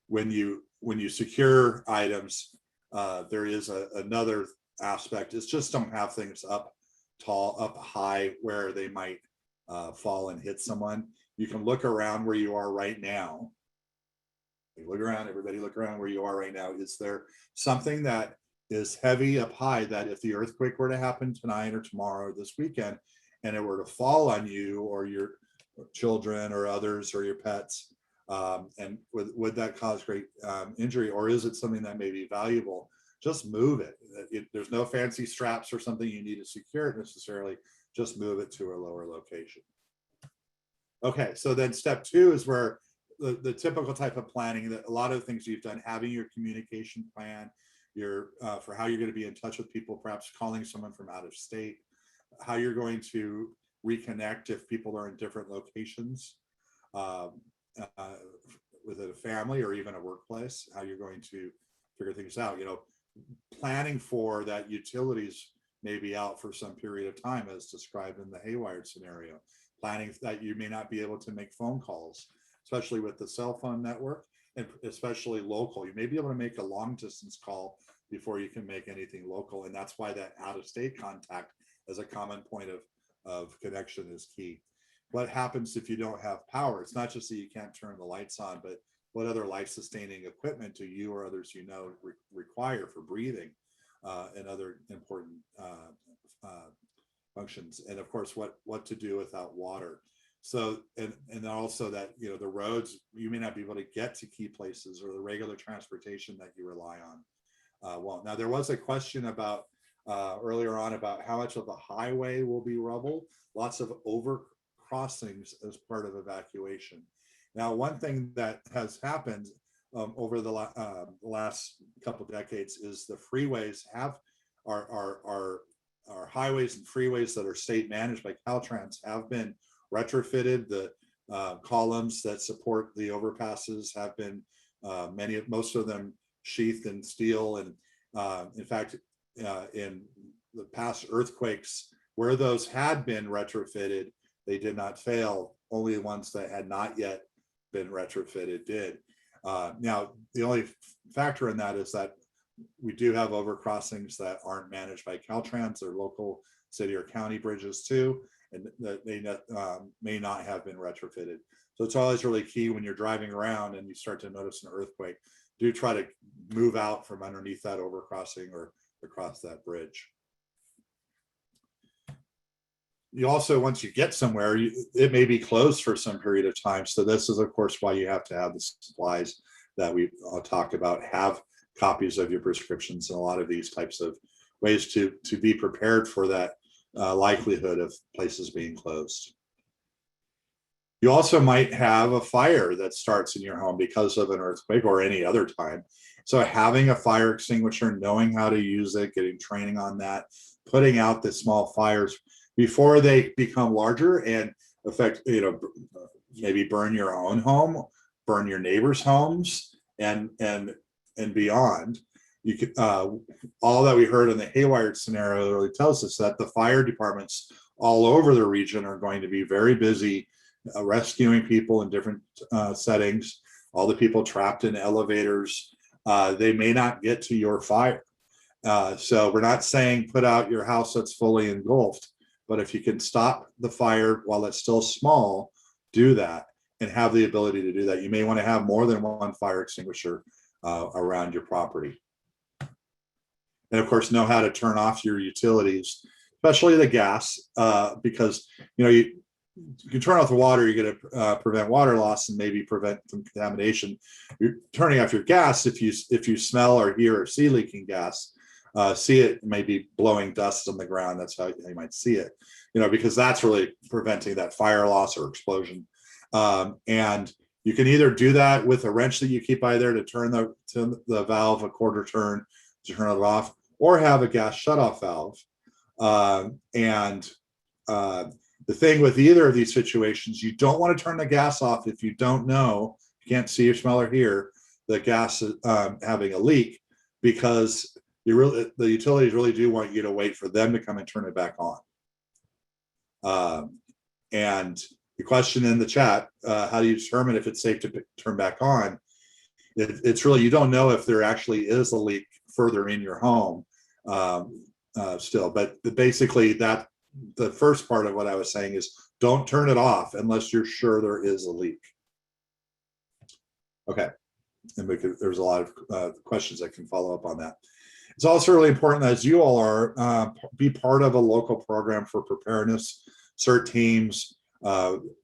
when you secure items, there is another aspect. It's just don't have things up tall, up high, where they might fall and hit someone. You can look around where you are right now. Look around, everybody look around where you are right now. Is there something that is heavy up high that if the earthquake were to happen tonight or tomorrow or this weekend, and it were to fall on you or your children or others or your pets, and would that cause great injury, or is it something that may be valuable? Just move it. There's no fancy straps or something you need to secure it necessarily. Just move it to a lower location. Okay, so then step 2 is where the typical type of planning, that a lot of the things you've done, having your communication plan, your for how you're going to be in touch with people, perhaps calling someone from out of state, how you're going to reconnect if people are in different locations within a family or even a workplace, how you're going to figure things out. You know, planning for that utilities may be out for some period of time, as described in the Haywired scenario. Planning that you may not be able to make phone calls, especially with the cell phone network, and especially local. You may be able to make a long distance call before you can make anything local. And that's why that out-of-state contact as a common point of connection is key. What happens if you don't have power? It's not just that you can't turn the lights on, but what other life-sustaining equipment do you or others you know require for breathing and other important functions? And of course, what to do without water. So, and also that, you know, the roads, you may not be able to get to key places, or the regular transportation that you rely on. Well, now there was a question about earlier on about how much of the highway will be rubble. Lots of overcrossings as part of evacuation. Now, one thing that has happened over the last couple of decades is the freeways have our highways and freeways that are state managed by Caltrans have been retrofitted. The columns that support the overpasses have been most of them sheathed in steel. And in fact, in the past earthquakes where those had been retrofitted, they did not fail. Only the ones that had not yet been retrofitted did. Now, the only factor in that is that we do have overcrossings that aren't managed by Caltrans. They're local city or county bridges too, and that they may not have been retrofitted. So it's always really key when you're driving around and you start to notice an earthquake, do try to move out from underneath that overcrossing or across that bridge. You also, once you get somewhere, it may be closed for some period of time. So this is, of course, why you have to have the supplies that we talk about, have copies of your prescriptions, and a lot of these types of ways to be prepared for that likelihood of places being closed. You also might have a fire that starts in your home because of an earthquake or any other time. So having a fire extinguisher, knowing how to use it, getting training on that, putting out the small fires before they become larger and affect, you know, maybe burn your own home, burn your neighbors' homes, and beyond. You could all that we heard in the Haywired scenario really tells us that the fire departments all over the region are going to be very busy rescuing people in different settings. All the people trapped in elevators, they may not get to your fire. So we're not saying put out your house that's fully engulfed, but if you can stop the fire while it's still small, do that and have the ability to do that. You may want to have more than one fire extinguisher around your property. And of course, know how to turn off your utilities, especially the gas, because you can turn off the water, you're going to prevent water loss and maybe prevent some contamination. You're turning off your gas if you smell or hear or see leaking gas. See it maybe blowing dust on the ground. That's how you might see it, because that's really preventing that fire loss or explosion. And you can either do that with a wrench that you keep by there to turn the valve a quarter turn to turn it off, or have a gas shutoff valve The thing with either of these situations, you don't want to turn the gas off if you don't know, you can't see or smell or hear the gas having a leak, because the utilities really do want you to wait for them to come and turn it back on. And the question in the chat, how do you determine if it's safe to turn back on? It's really, you don't know if there actually is a leak further in your home still, but basically the first part of what I was saying is don't turn it off unless you're sure there is a leak. Okay, and there's a lot of questions that can follow up on that. It's also really important, as you all are, be part of a local program for preparedness, CERT teams.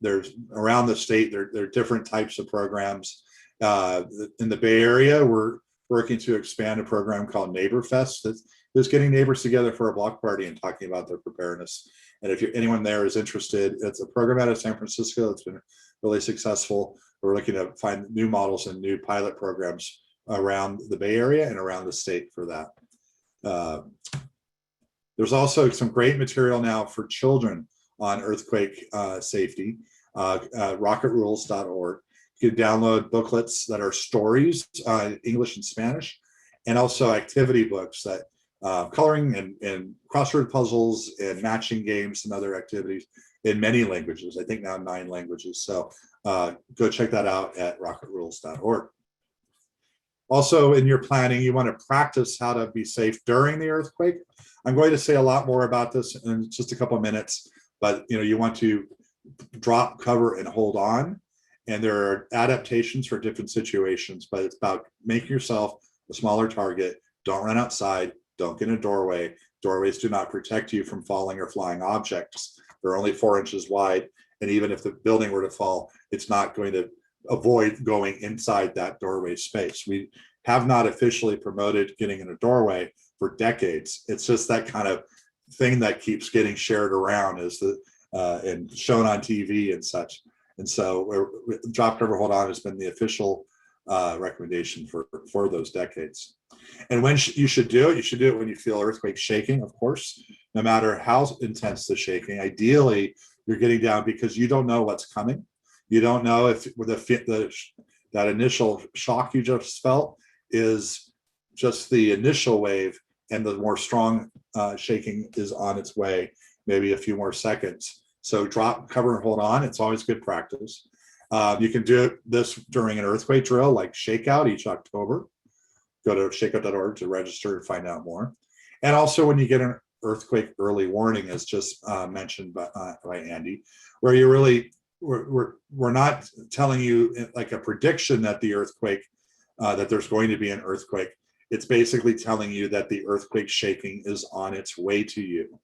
There's around the state, there are different types of programs. In the Bay Area, we're working to expand a program called Neighbor Fest. That's getting neighbors together for a block party and talking about their preparedness. And if anyone there is interested, it's a program out of San Francisco that's been really successful. We're looking to find new models and new pilot programs around the Bay Area and around the state for that. There's also some great material now for children on earthquake safety, rocketrules.org. You can download booklets that are stories, English and Spanish, and also activity books that coloring and crossword puzzles and matching games and other activities in many languages. I think now 9 languages. So go check that out at rocketrules.org. Also, in your planning, you want to practice how to be safe during the earthquake. I'm going to say a lot more about this in just a couple of minutes, but you want to drop, cover, and hold on. And there are adaptations for different situations, but it's about making yourself a smaller target. Don't run outside. Don't get in a doorway. Doorways do not protect you from falling or flying objects. They're only 4 inches wide. And even if the building were to fall, it's not going to avoid going inside that doorway space. We have not officially promoted getting in a doorway for decades. It's just that kind of thing that keeps getting shared around and shown on TV and such. And so drop, cover, hold on has been the official recommendation for those decades. And when you should do it when you feel earthquake shaking, of course, no matter how intense the shaking. Ideally, you're getting down because you don't know what's coming. You don't know if that initial shock you just felt is just the initial wave, and the more strong shaking is on its way, maybe a few more seconds. So drop, cover, and hold on. It's always good practice. You can do this during an earthquake drill like Shakeout each October. Go to shakeout.org to register and find out more. And also when you get an earthquake early warning, as just mentioned by Andy, where you really, we're not telling you like a prediction that the earthquake, that there's going to be an earthquake. It's basically telling you that the earthquake shaking is on its way to you.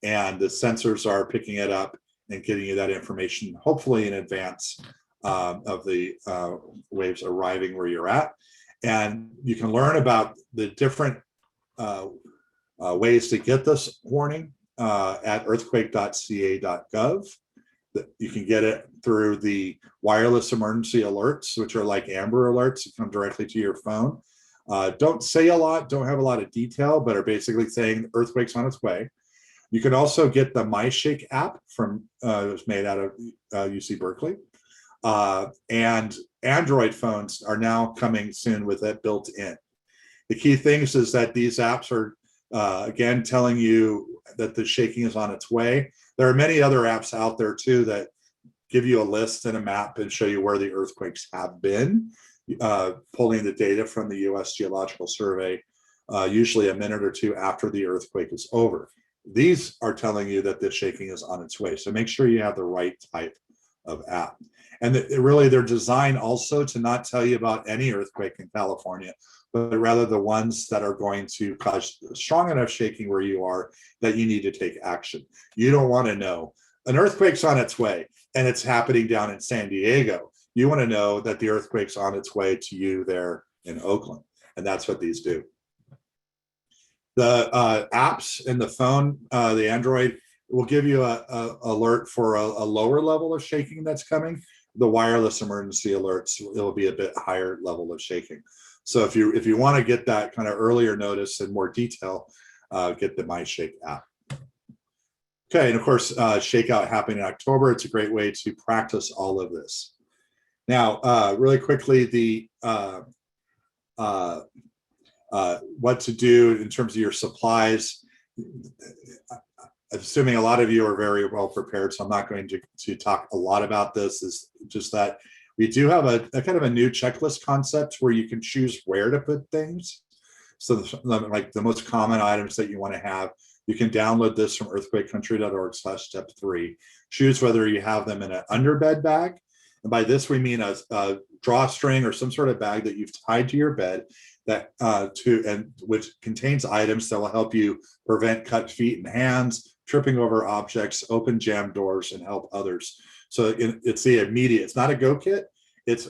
And the sensors are picking it up and getting you that information, hopefully in advance of the waves arriving where you're at. And you can learn about the different ways to get this warning at earthquake.ca.gov. You can get it through the wireless emergency alerts, which are like Amber alerts that come directly to your phone. Don't say a lot, don't have a lot of detail, but are basically saying earthquake's on its way. You can also get the MyShake app from, it was made out of UC Berkeley. And Android phones are now coming soon with it built in. The key things is that these apps are, again, telling you that the shaking is on its way. There are many other apps out there too that give you a list and a map and show you where the earthquakes have been, pulling the data from the US Geological Survey, usually a minute or two after the earthquake is over. These are telling you that the shaking is on its way. So make sure you have the right type of app. And really they're designed also to not tell you about any earthquake in California, but rather the ones that are going to cause strong enough shaking where you are that you need to take action. You don't want to know an earthquake's on its way and it's happening down in San Diego. You want to know that the earthquake's on its way to you there in Oakland. And that's what these do. The apps in the phone, the Android, will give you a alert for a lower level of shaking that's coming. The wireless emergency alerts, it'll be a bit higher level of shaking. So if you want to get that kind of earlier notice and more detail, get the MyShake app. Okay, and of course, shakeout happening in October. It's a great way to practice all of this. Now, really quickly, the what to do in terms of your supplies. Assuming a lot of you are very well prepared, so I'm not going to talk a lot about this. Is just that we do have a kind of a new checklist concept where you can choose where to put things. So like the most common items that you want to have, you can download this from earthquakecountry.org/step3. Choose whether you have them in an underbed bag. And by this, we mean a drawstring or some sort of bag that you've tied to your bed that which contains items that will help you prevent cut feet and hands, tripping over objects, open jam doors, and help others. So it's the immediate, it's not a go kit. It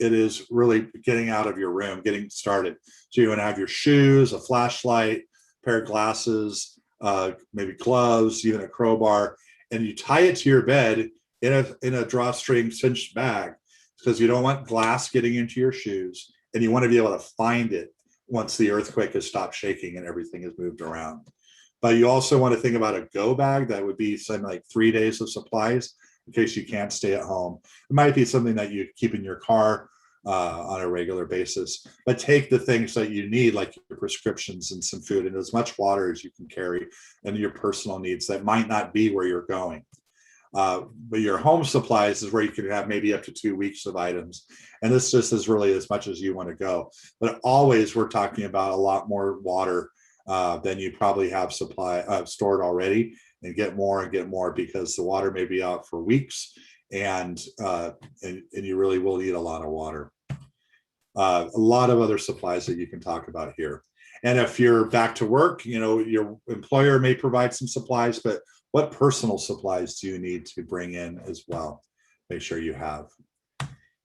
is really getting out of your room, getting started. So you want to have your shoes, a flashlight, pair of glasses, maybe gloves, even a crowbar, and you tie it to your bed in a drawstring cinched bag, because you don't want glass getting into your shoes, and you want to be able to find it once the earthquake has stopped shaking and everything has moved around. But you also want to think about a go bag that would be something like 3 days of supplies in case you can't stay at home. It might be something that you keep in your car on a regular basis, but take the things that you need, like your prescriptions and some food and as much water as you can carry, and your personal needs that might not be where you're going. But your home supplies is where you can have maybe up to 2 weeks of items. And this just is really as much as you want to go. But always we're talking about a lot more water than you probably have stored already, and get more because the water may be out for weeks, and you really will need a lot of water. A lot of other supplies that you can talk about here. And if you're back to work, your employer may provide some supplies, but what personal supplies do you need to bring in as well? Make sure you have.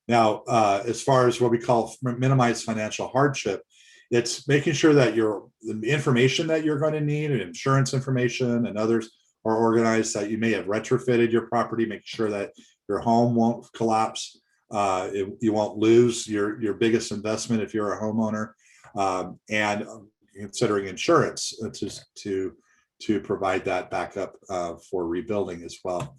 Now, as far as what we call minimize financial hardship, it's making sure that the information that you're going to need, and insurance information and others, are organized, that you may have retrofitted your property, making sure that your home won't collapse. You won't lose your biggest investment if you're a homeowner, and considering insurance to provide that backup for rebuilding as well.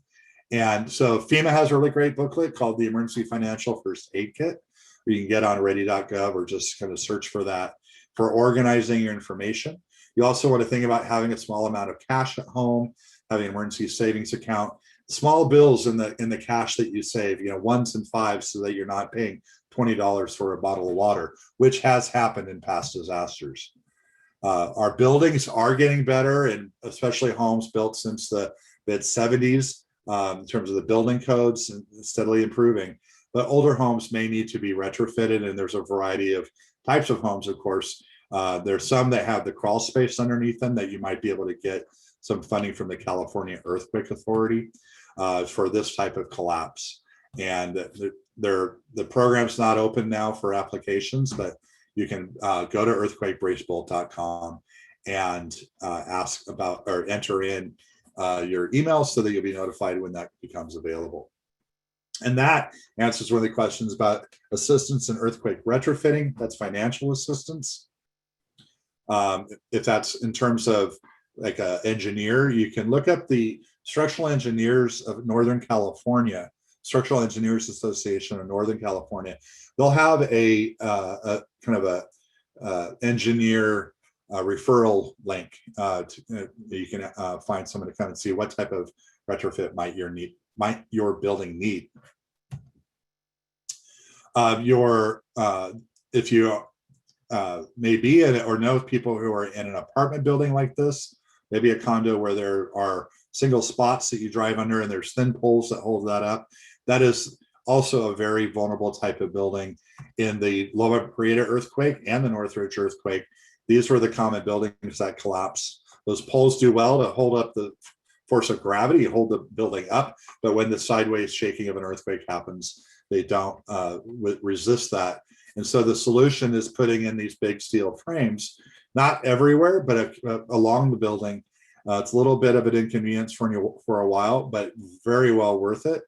And so FEMA has a really great booklet called the Emergency Financial First Aid Kit, where you can get on ready.gov or just kind of search for that for organizing your information. You also want to think about having a small amount of cash at home, having an emergency savings account, small bills in the cash that you save, ones and fives, so that you're not paying $20 for a bottle of water, which has happened in past disasters. Our buildings are getting better, and especially homes built since the mid 70s in terms of the building codes, and steadily improving. But older homes may need to be retrofitted, and there's a variety of types of homes, of course. There's some that have the crawl space underneath them that you might be able to get some funding from the California Earthquake Authority for this type of collapse. And the program's not open now for applications, but you can go to earthquakebracebolt.com and ask about, or enter in your email so that you'll be notified when that becomes available. And that answers one of the questions about assistance in earthquake retrofitting. That's financial assistance. If that's in terms of like an engineer, you can look up the Structural Engineers of Northern California, Structural Engineers Association of Northern California. They'll have a kind of a engineer referral link. You can find someone to come and see what type of retrofit might your building need. If you may be in it or know people who are in an apartment building like this, maybe a condo where there are single spots that you drive under and there's thin poles that hold that up. That is also a very vulnerable type of building. In the Loma Prieta earthquake and the Northridge earthquake, these were the common buildings that collapse. Those poles do well to hold up the force of gravity, hold the building up, but when the sideways shaking of an earthquake happens, they don't resist that. And so the solution is putting in these big steel frames, not everywhere, but along the building. It's a little bit of an inconvenience for a while, but very well worth it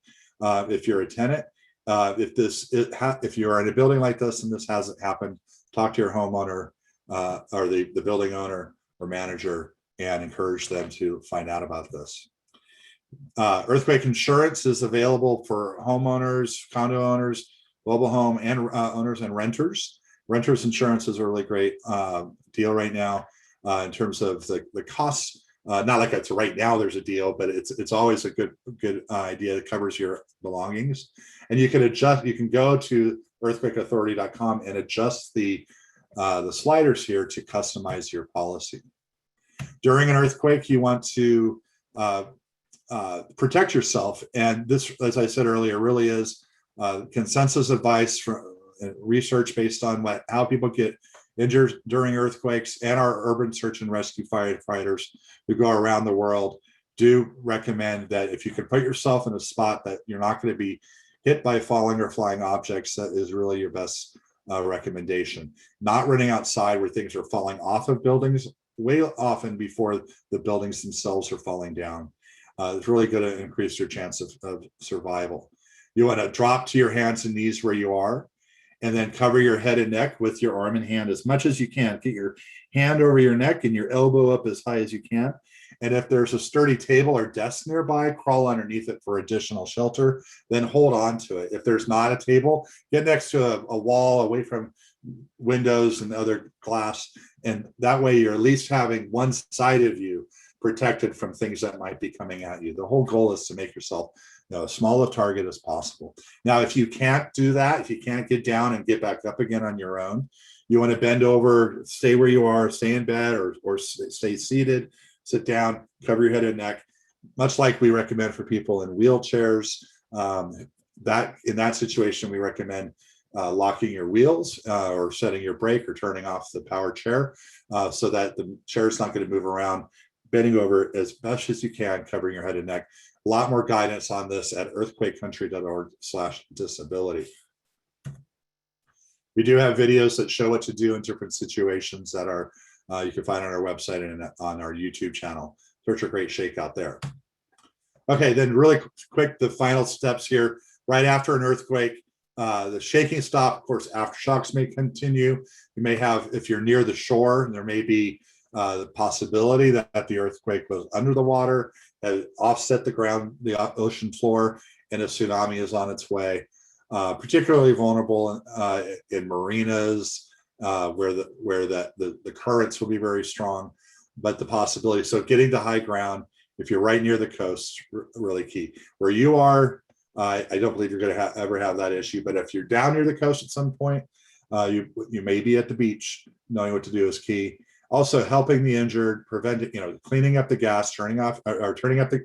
if you're a tenant. If you're in a building like this and this hasn't happened, talk to your homeowner or the building owner or manager and encourage them to find out about this. Earthquake insurance is available for homeowners, condo owners, mobile home and owners and renters. Renters insurance is a really great deal right now in terms of the costs. Not like it's right now there's a deal, but it's always a good idea that covers your belongings. And you can adjust. You can go to earthquakeauthority.com and adjust the sliders here to customize your policy. During an earthquake, you want to protect yourself, and this, as I said earlier, really is consensus advice from research based on how people get injured during earthquakes, and our urban search and rescue firefighters who go around the world do recommend that if you can put yourself in a spot that you're not going to be hit by falling or flying objects, that is really your best recommendation. Not running outside where things are falling off of buildings way often before the buildings themselves are falling down. It's really going to increase your chance of survival. You want to drop to your hands and knees where you are, and then cover your head and neck with your arm and hand as much as you can. Get your hand over your neck and your elbow up as high as you can. And if there's a sturdy table or desk nearby, crawl underneath it for additional shelter, then hold on to it. If there's not a table, get next to a wall away from windows and other glass. And that way you're at least having one side of you protected from things that might be coming at you. The whole goal is to make yourself as small a target as possible. Now, if you can't do that, if you can't get down and get back up again on your own, you want to bend over, stay where you are, stay in bed or stay seated, sit down, cover your head and neck, much like we recommend for people in wheelchairs. That in that situation, we recommend locking your wheels or setting your brake or turning off the power chair so that the chair is not going to move around, bending over as much as you can, covering your head and neck. A lot more guidance on this at earthquakecountry.org/disability. We do have videos that show what to do in different situations that are you can find on our website and on our YouTube channel. Search a Great Shakeout there. Okay, then really quick, the final steps here. Right after an earthquake, the shaking stop. Of course, aftershocks may continue. You may have, if you're near the shore, there may be the possibility that the earthquake was under the water, offset the ground, the ocean floor, and a tsunami is on its way. Particularly vulnerable in marinas where the currents will be very strong, but the possibility. So getting to high ground, if you're right near the coast, really key. Where you are, I don't believe you're going to ever have that issue. But if you're down near the coast at some point, you may be at the beach. Knowing what to do is key. Also, helping the injured, preventing, cleaning up the gas, cleaning up the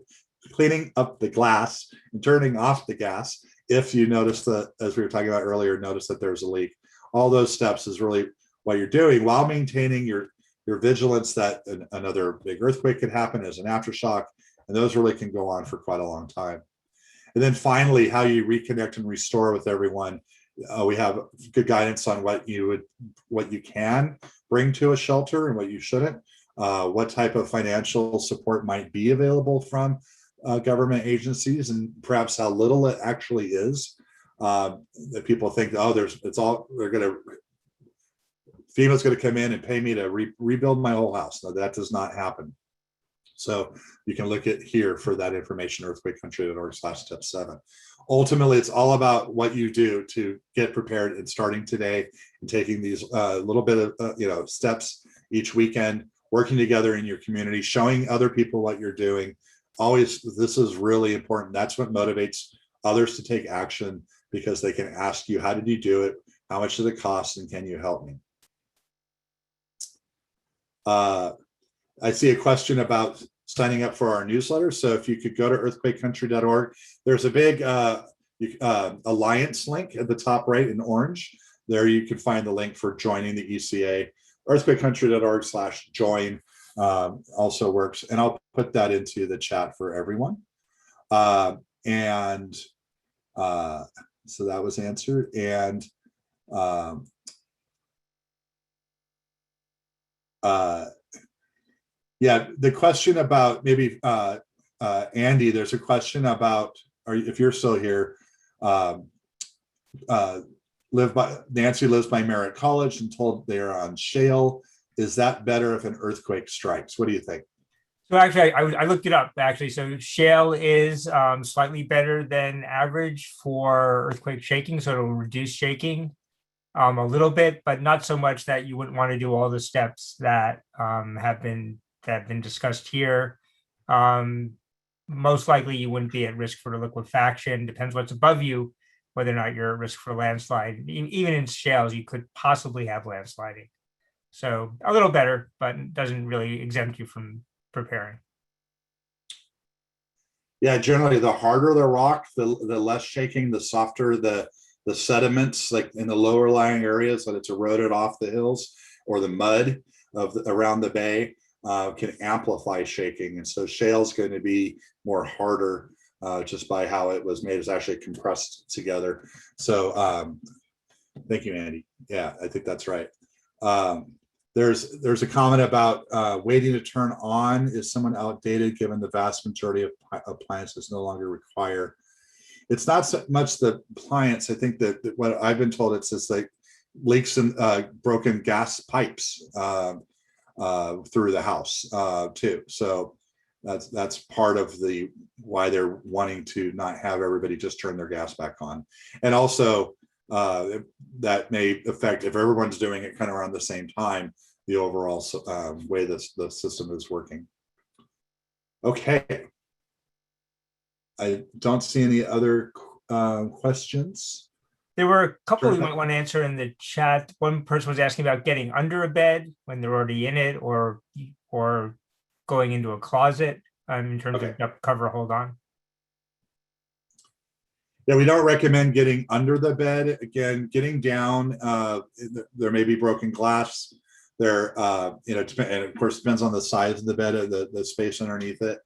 glass, and turning off the gas. If you notice that, as we were talking about earlier, notice that there's a leak. All those steps is really what you're doing while maintaining your vigilance that another big earthquake could happen as an aftershock, and those really can go on for quite a long time. And then finally, how you reconnect and restore with everyone. We have good guidance on what you can bring to a shelter and what you shouldn't. What type of financial support might be available from government agencies, and perhaps how little it actually is. That people think, FEMA's going to come in and pay me to rebuild my whole house. No, that does not happen. So you can look at here for that information, earthquakecountry.org/step 7. Ultimately, it's all about what you do to get prepared and starting today and taking these little bit of steps each weekend, working together in your community, showing other people what you're doing. Always, this is really important. That's what motivates others to take action, because they can ask you, how did you do it? How much did it cost? And can you help me? I see a question about signing up for our newsletter. So if you could go to earthquakecountry.org, there's a big alliance link at the top right in orange. There you can find the link for joining the ECA. earthquakecountry.org/join also works. And I'll put that into the chat for everyone. So that was answered. And yeah, the question about maybe Andy, there's a question about, if you're still here, Nancy lives by Merritt College and told they are on shale. Is that better if an earthquake strikes? What do you think? So actually, I looked it up actually. So shale is slightly better than average for earthquake shaking. So it'll reduce shaking a little bit, but not so much that you wouldn't want to do all the steps that have been discussed here. Most likely you wouldn't be at risk for liquefaction. Depends what's above you, whether or not you're at risk for landslide. Even in shales, you could possibly have landsliding. So a little better, but doesn't really exempt you from preparing. Yeah, generally the harder the rock, the less shaking, the softer the sediments, like in the lower lying areas that it's eroded off the hills, or the mud around the bay can amplify shaking. And so shale is going to be more harder just by how it was made. It's actually compressed together. So thank you, Andy. Yeah, I think that's right. There's a comment about waiting to turn on is somewhat outdated given the vast majority of appliances no longer require. It's not so much the appliance. I think that what I've been told, it's just like leaks and broken gas pipes through the house too. So that's part of the why they're wanting to not have everybody just turn their gas back on. And also that may affect, if everyone's doing it kind of around the same time, the overall way the system is working. Okay. I don't see any other questions. There were a couple you might want to answer in the chat. One person was asking about getting under a bed when they're already in it, or going into a closet in terms of cover hold on. Yeah, we don't recommend getting under the bed. Again, getting down, there may be broken glass. There, and of course, depends on the size of the bed, the space underneath it.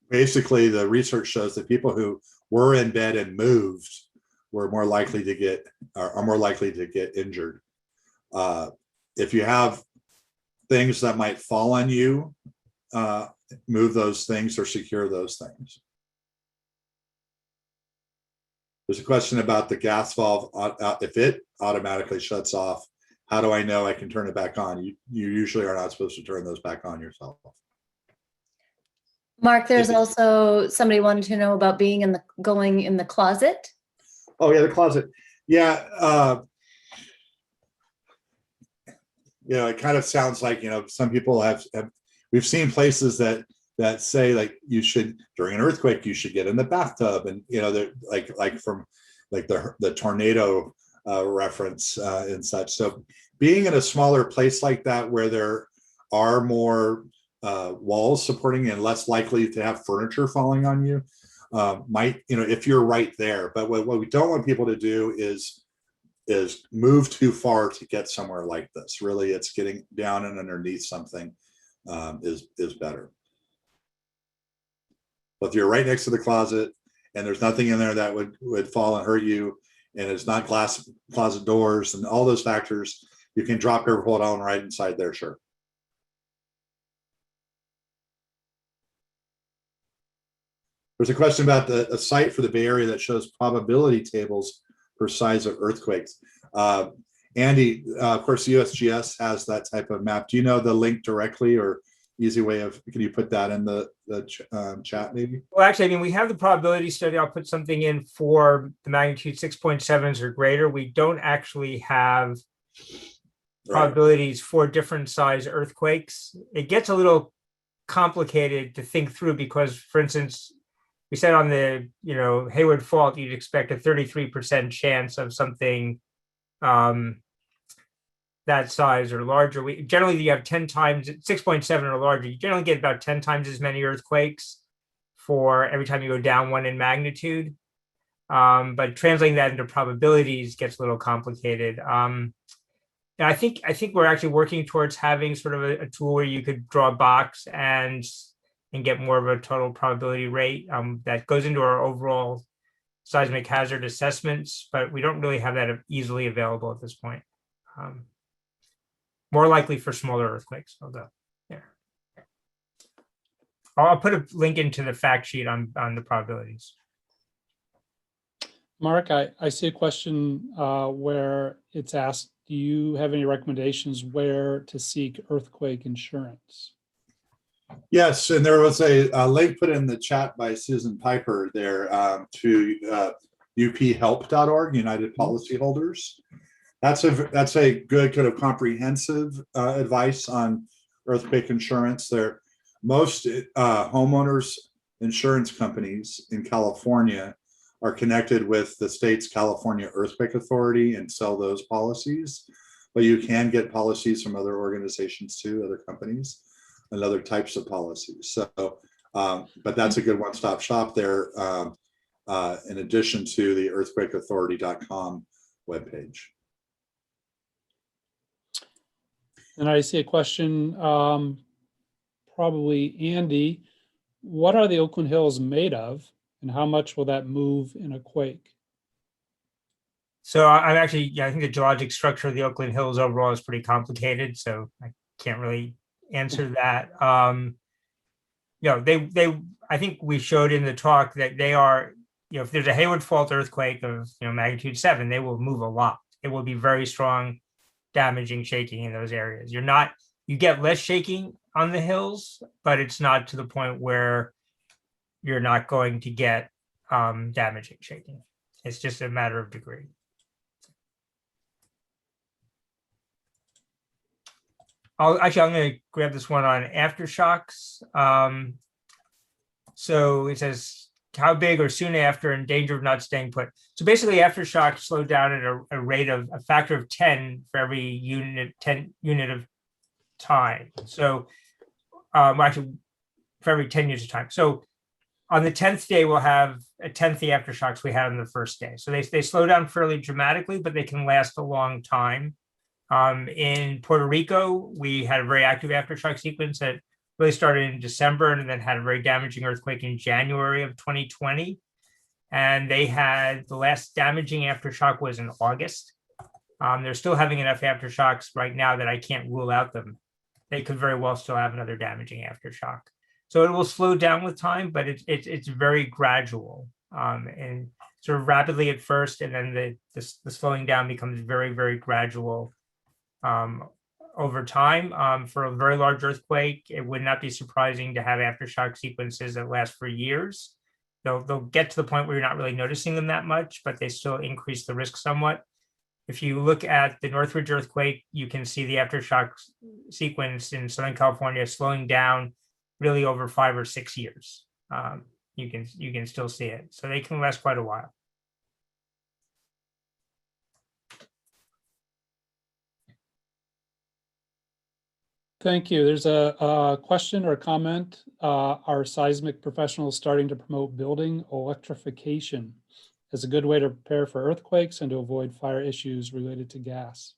Basically, the research shows that people who were in bed and moved were more likely to get, are more likely to get injured. If you have things that might fall on you, move those things or secure those things. There's a question about the gas valve. If it automatically shuts off, how do I know I can turn it back on? You usually are not supposed to turn those back on yourself. Mark, there's also somebody wanted to know about going in the closet. Oh yeah, the closet. Yeah. It kind of sounds like, some people have we've seen places that say like you should, during an earthquake, you should get in the bathtub, and they're like from like the tornado reference and such. So being in a smaller place like that where there are more walls supporting and less likely to have furniture falling on you might, if you're right there. But what we don't want people to do is move too far to get somewhere like this. Really, it's getting down and underneath something is better. But if you're right next to the closet and there's nothing in there that would fall and hurt you, and it's not glass closet doors and all those factors, you can drop your hold on right inside there, sure. There's a question about a site for the Bay Area that shows probability tables for size of earthquakes. Andy, of course, USGS has that type of map. Do you know the link directly, or easy way of, can you put that in the chat maybe? Well, actually, we have the probability study. I'll put something in for the magnitude 6.7s or greater. We don't actually have probabilities for different size earthquakes. It gets a little complicated to think through because, for instance, we said on the Hayward Fault, you'd expect a 33% chance of something that size or larger. Generally you have 10 times 6.7 or larger. You generally get about 10 times as many earthquakes for every time you go down one in magnitude. But translating that into probabilities gets a little complicated. And I think we're actually working towards having sort of a tool where you could draw a box and get more of a total probability rate that goes into our overall seismic hazard assessments, but we don't really have that easily available at this point. More likely for smaller earthquakes, although, yeah. I'll put a link into the fact sheet on the probabilities. Mark, I see a question where it's asked do you have any recommendations where to seek earthquake insurance? Yes, and there was a link put in the chat by Susan Piper there to uphelp.org, United Policyholders. That's a good kind of comprehensive advice on earthquake insurance. There, most homeowners insurance companies in California are connected with the state's California Earthquake Authority and sell those policies, but you can get policies from other organizations too, other companies, and other types of policies. So, but that's a good one-stop shop there, in addition to the earthquakeauthority.com webpage. And I see a question, probably Andy, what are the Oakland Hills made of, and how much will that move in a quake? So I'm actually, yeah, I think the geologic structure of the Oakland Hills overall is pretty complicated, so I can't really answer that. I think we showed in the talk that they are, if there's a Hayward Fault earthquake of magnitude 7, they will move a lot. It will be very strong, damaging shaking in those areas. You get less shaking on the hills, but it's not to the point where you're not going to get damaging shaking. It's just a matter of degree. I'm going to grab this one on aftershocks. So it says, how big or soon after, in danger of not staying put. So basically aftershocks slow down at a rate of a factor of 10 for every unit of time. So actually for every 10 units of time. So on the 10th day, we'll have a 10th the aftershocks we had on the first day. So they slow down fairly dramatically, but they can last a long time. In Puerto Rico, we had a very active aftershock sequence that really started in December and then had a very damaging earthquake in January of 2020. And they had the last damaging aftershock was in August. They're still having enough aftershocks right now that I can't rule out them. They could very well still have another damaging aftershock. So it will slow down with time, but it's very gradual and sort of rapidly at first, and then the slowing down becomes very, very gradual over time. For a very large earthquake, it would not be surprising to have aftershock sequences that last for years. They'll get to the point where you're not really noticing them that much, but they still increase the risk somewhat. If you look at the Northridge earthquake, you can see the aftershock sequence in Southern California slowing down really over 5 or 6 years. You can still see it. So they can last quite a while. Thank you. There's a question or a comment. Are seismic professionals starting to promote building electrification as a good way to prepare for earthquakes and to avoid fire issues related to gas,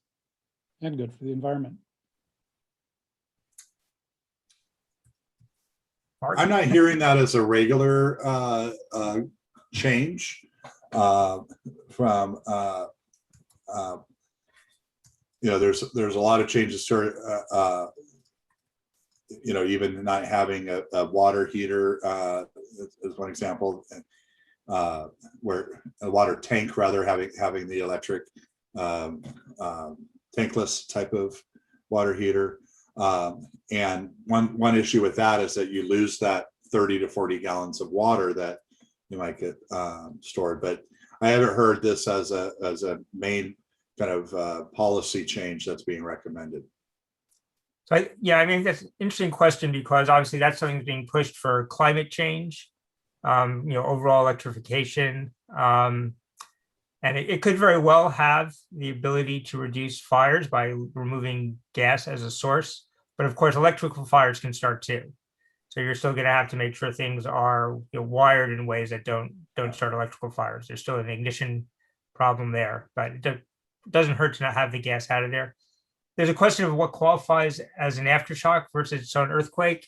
and good for the environment? I'm not hearing that as a regular change from there's a lot of changes to even not having a water heater is one example, where a water tank rather having the electric tankless type of water heater. And one issue with that is that you lose that 30 to 40 gallons of water that you might get stored. But I haven't heard this as a main kind of policy change that's being recommended. So I mean, that's an interesting question, because obviously that's something that's being pushed for climate change, overall electrification. And it could very well have the ability to reduce fires by removing gas as a source. But of course, electrical fires can start too. So you're still going to have to make sure things are wired in ways that don't start electrical fires. There's still an ignition problem there, but it doesn't hurt to not have the gas out of there. There's a question of what qualifies as an aftershock versus its own earthquake.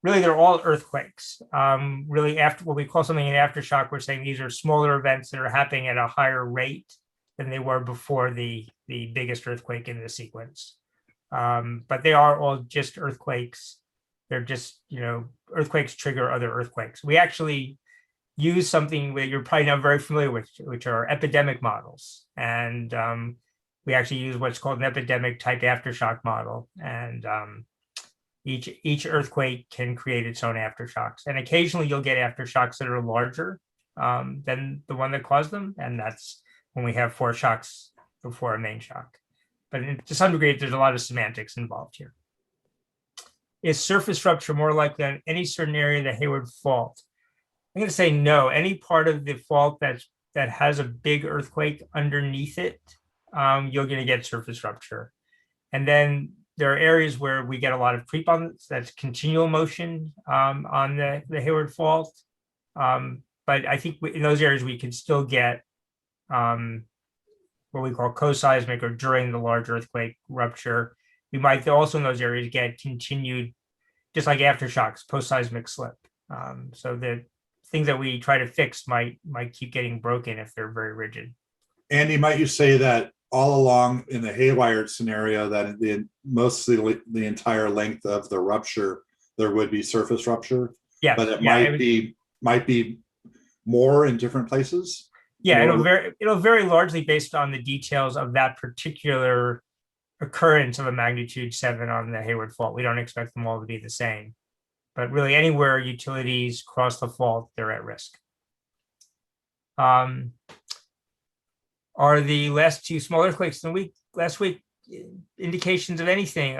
Really, they're all earthquakes. Really, after what we call something an aftershock, we're saying these are smaller events that are happening at a higher rate than they were before the biggest earthquake in the sequence. But they are all just earthquakes. They're just, earthquakes trigger other earthquakes. We actually use something that you're probably not very familiar with, which are epidemic models. And we actually use what's called an epidemic type aftershock model. And each earthquake can create its own aftershocks. And occasionally you'll get aftershocks that are larger than the one that caused them. And that's when we have foreshocks before a main shock. But to some degree, there's a lot of semantics involved here. Is surface rupture more likely on any certain area of the Hayward Fault? I'm going to say no. Any part of the fault that has a big earthquake underneath it, you're going to get surface rupture. And then there are areas where we get a lot of creep on, that's continual motion on the Hayward Fault. But I think in those areas we can still get what we call co-seismic, or during the large earthquake rupture. We might also in those areas get continued, just like aftershocks, post-seismic slip. So the things that we try to fix might keep getting broken if they're very rigid. Andy, might you say that all along in the Haywired scenario, that mostly the entire length of the rupture, there would be surface rupture? Yeah, but it might be more in different places. Yeah, it'll vary largely based on the details of that particular occurrence of a magnitude 7 on the Hayward Fault. We don't expect them all to be the same, but really anywhere utilities cross the fault, they're at risk. Are the last 2 small earthquakes in the last week indications of anything?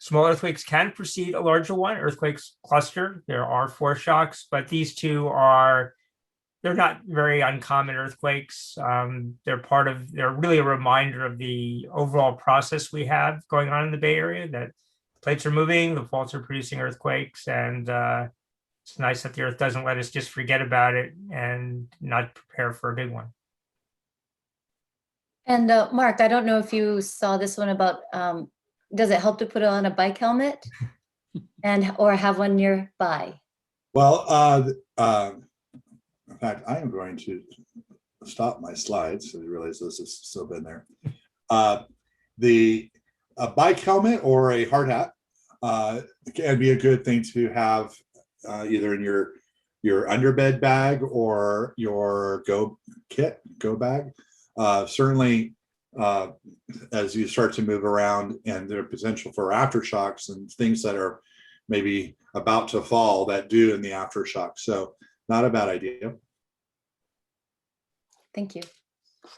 Small earthquakes can precede a larger one. Earthquakes cluster. There are foreshocks, but these 2 they're not very uncommon earthquakes. They're really a reminder of the overall process we have going on in the Bay Area, that plates are moving, the faults are producing earthquakes, and it's nice that the Earth doesn't let us just forget about it and not prepare for a big one. And Mark, I don't know if you saw this one about, does it help to put on a bike helmet or have one nearby? Well, in fact, I am going to stop my slides. I realize this has still been there. A bike helmet or a hard hat can be a good thing to have either in your underbed bag or your go bag. Certainly, as you start to move around and there are potential for aftershocks and things that are maybe about to fall that do in the aftershock. So not a bad idea. Thank you. I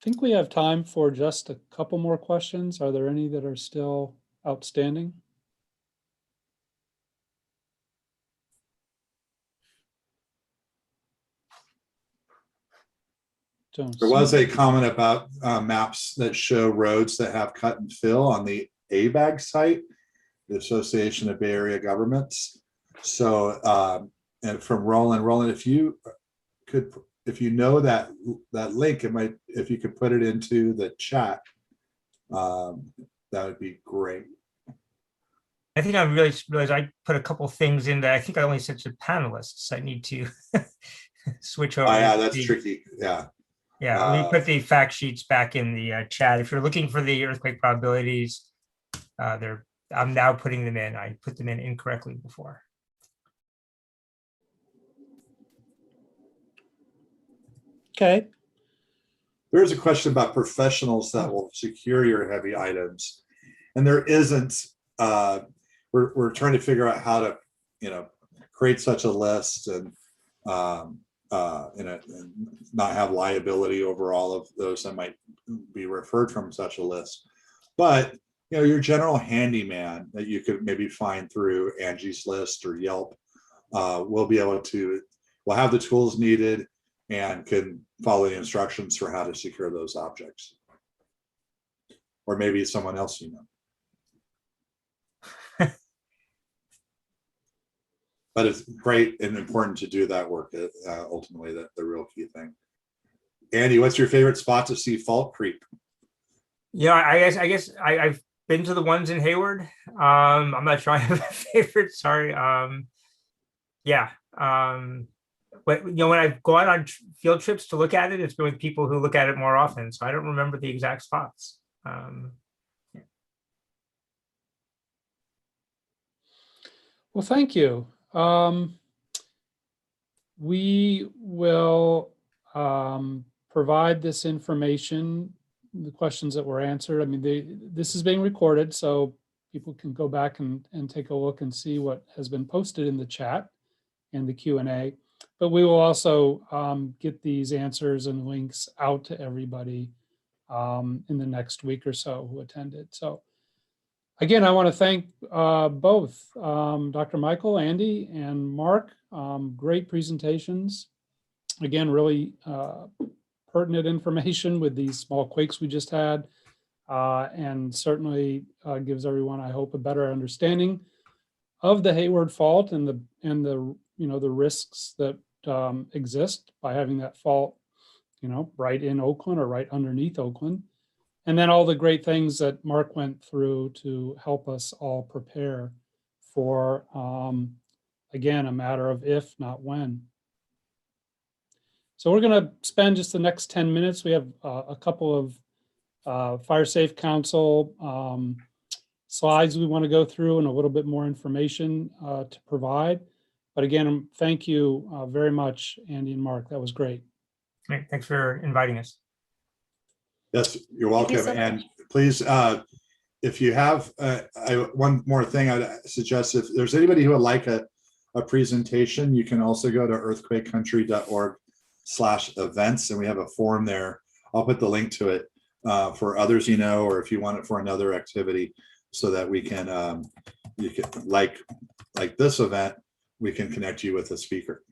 think we have time for just a couple more questions. Are there any that are still outstanding? There was a comment about maps that show roads that have cut and fill on the ABAG site, the Association of Bay Area Governments. So, and from Roland, if you know that link, if you could put it into the chat, that would be great. I think I really realized I put a couple things in there. I think I only sent to panelists. I need to switch over. Oh, yeah, that's tricky. Yeah. Yeah, let me put the fact sheets back in the chat. If you're looking for the earthquake probabilities, I'm now putting them in. I put them in incorrectly before. Okay. There's a question about professionals that will secure your heavy items, and there isn't. We're trying to figure out how to, create such a list and not have liability over all of those that might be referred from such a list. But your general handyman that you could maybe find through Angie's List or Yelp will have the tools needed and can follow the instructions for how to secure those objects. Or maybe it's someone else But it's great and important to do that work. Ultimately, the real key thing. Andy, what's your favorite spot to see fault creep? Yeah, I guess I've been to the ones in Hayward. I'm not sure I have a favorite. Sorry. Yeah. When I've gone on field trips to look at it, it's been with people who look at it more often. So I don't remember the exact spots. Yeah. Well, thank you. We will provide this information, the questions that were answered. I mean, this is being recorded, so people can go back and take a look and see what has been posted in the chat and the Q&A. But we will also get these answers and links out to everybody in the next week or so who attended. So again, I want to thank both Dr. Michael, Andy, and Mark. Great presentations. Again, really pertinent information with these small quakes we just had, and certainly gives everyone, I hope, a better understanding of the Hayward Fault and the the risks that exist by having that fault, right in Oakland or right underneath Oakland. And then all the great things that Mark went through to help us all prepare for, again, a matter of if, not when. So we're going to spend just the next 10 minutes. We have a couple of Firesafe Council slides we want to go through and a little bit more information to provide. But again, thank you very much, Andy and Mark. That was great. Great. Thanks for inviting us. Yes, you're welcome. so And please, if you have one more thing, I'd suggest if there's anybody who would like a presentation, you can also go to earthquakecountry.org/events, and we have a form there. I'll put the link to it for others, or if you want it for another activity, so that we can, you can like this event, we can connect you with a speaker.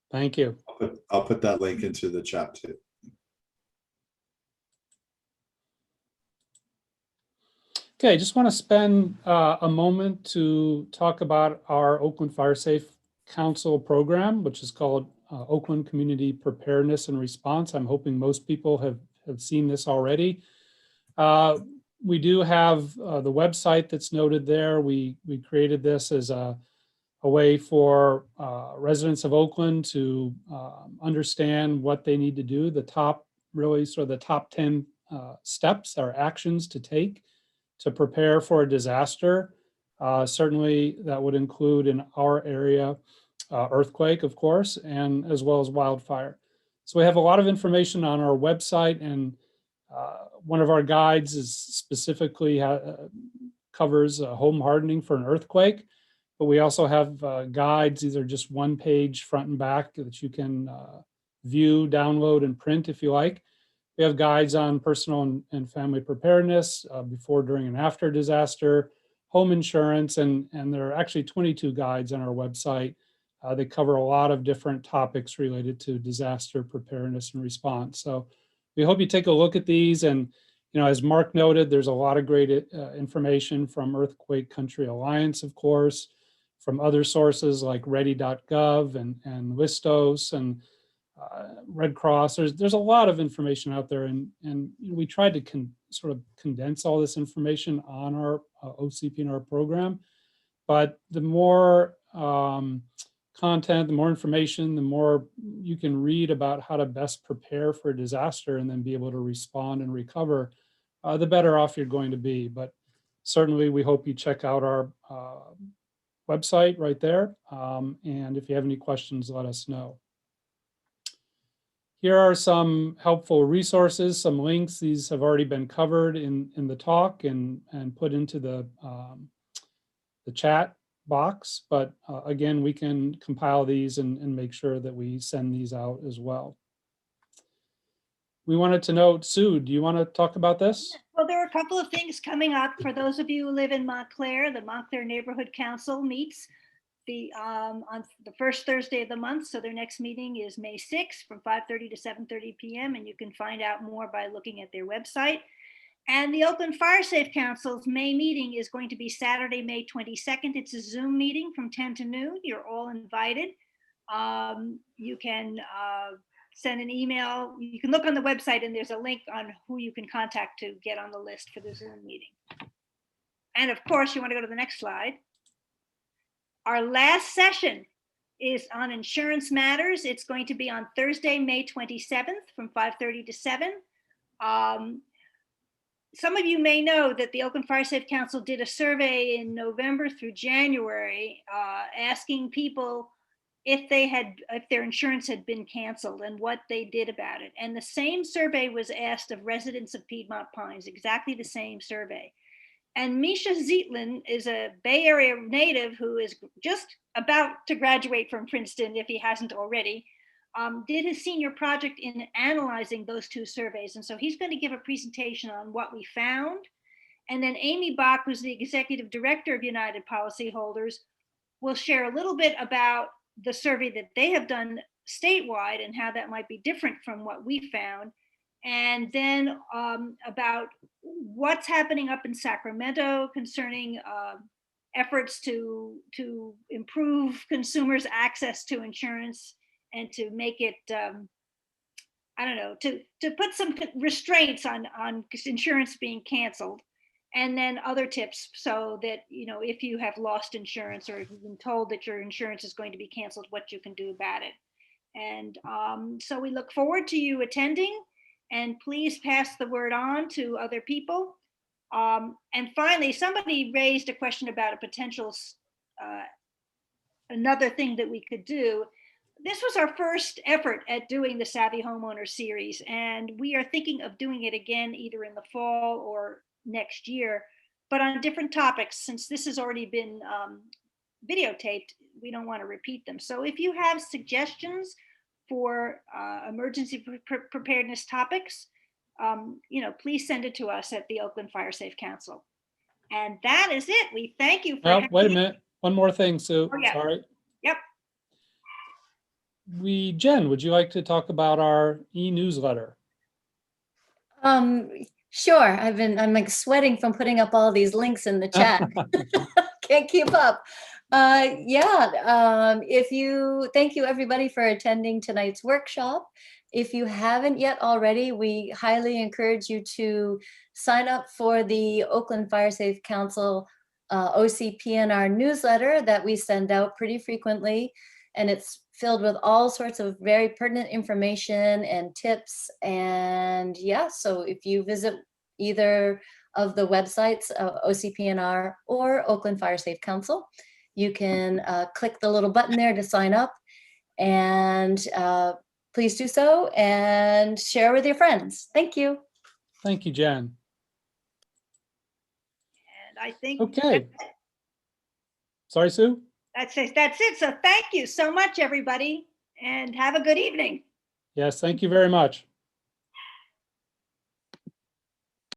Thank you. I'll put that link into the chat too. Okay, I just want to spend a moment to talk about our Oakland Firesafe Council program, which is called Oakland Community Preparedness and Response. I'm hoping most people have seen this already. We do have the website that's noted there. We created this as a way for residents of Oakland to understand what they need to do, the top 10 steps or actions to take to prepare for a disaster. Certainly that would include in our area, earthquake, of course, and as well as wildfire. So we have a lot of information on our website, and one of our guides is specifically covers home hardening for an earthquake, but we also have guides. These are just one page front and back that you can view, download, and print if you like. We have guides on personal and family preparedness before, during, and after disaster, home insurance, and there are actually 22 guides on our website. They cover a lot of different topics related to disaster preparedness and response. So we hope you take a look at these. And, as Mark noted, there's a lot of great information from Earthquake Country Alliance, of course, from other sources like ready.gov and Listos and Red Cross. There's a lot of information out there, and we tried to sort of condense all this information on our OCP and our program. But the more content, the more information, the more you can read about how to best prepare for a disaster and then be able to respond and recover, the better off you're going to be. But certainly we hope you check out our website right there. And if you have any questions, let us know. Here are some helpful resources, some links. These have already been covered in the talk and put into the chat box. But again, we can compile these and make sure that we send these out as well. We wanted to note, Sue, do you want to talk about this? Well, there are a couple of things coming up. For those of you who live in Montclair, the Montclair Neighborhood Council meets on the first Thursday of the month. So their next meeting is May 6th from 5:30 to 7:30 p.m. And you can find out more by looking at their website. And the Oakland Firesafe Council's May meeting is going to be Saturday, May 22nd. It's a Zoom meeting from 10 to noon. You're all invited. You can send an email. You can look on the website and there's a link on who you can contact to get on the list for the Zoom meeting. And of course, you want to go to the next slide. Our last session is on insurance matters. It's going to be on Thursday, May 27th from 5:30 to 7. Some of you may know that the Oakland Firesafe Council did a survey in November through January asking people if their insurance had been canceled and what they did about it. And the same survey was asked of residents of Piedmont Pines, exactly the same survey. And Misha Zeitlin is a Bay Area native who is just about to graduate from Princeton, if he hasn't already, did his senior project in analyzing those two surveys. And so he's going to give a presentation on what we found. And then Amy Bach, who's the executive director of United Policyholders, will share a little bit about the survey that they have done statewide and how that might be different from what we found. And then about what's happening up in Sacramento concerning efforts to improve consumers' access to insurance and to make it, I don't know, to put some restraints on insurance being canceled. And then other tips so that, you know, if you have lost insurance or if you've been told that your insurance is going to be canceled, what you can do about it. And so we look forward to you attending, and please pass the word on to other people. And finally, somebody raised a question about a potential, another thing that we could do. This was our first effort at doing the Savvy Homeowner series, and we are thinking of doing it again either in the fall or next year, but on different topics. Since this has already been videotaped, we don't want to repeat them. So if you have suggestions for emergency preparedness topics, you know, please send it to us at the Oakland Firesafe Council. And that is it. We thank you for Wait a minute. One more thing, Sue. Oh, yeah. Sorry. Yep. Jen, would you like to talk about our e-newsletter? Sure. I'm like sweating from putting up all these links in the chat. Can't keep up. Thank you everybody for attending tonight's workshop. If you haven't yet already, we highly encourage you to sign up for the Oakland Firesafe Council OCPNR newsletter that we send out pretty frequently. And it's filled with all sorts of very pertinent information and tips. And yeah, so if you visit either of the websites, OCPNR or Oakland Firesafe Council, you can click the little button there to sign up, and please do so and share with your friends. Thank you. Thank you, Jen. And I think Okay. Sorry, Sue? that's it. So thank you so much, everybody, and have a good evening. Yes, thank you very much.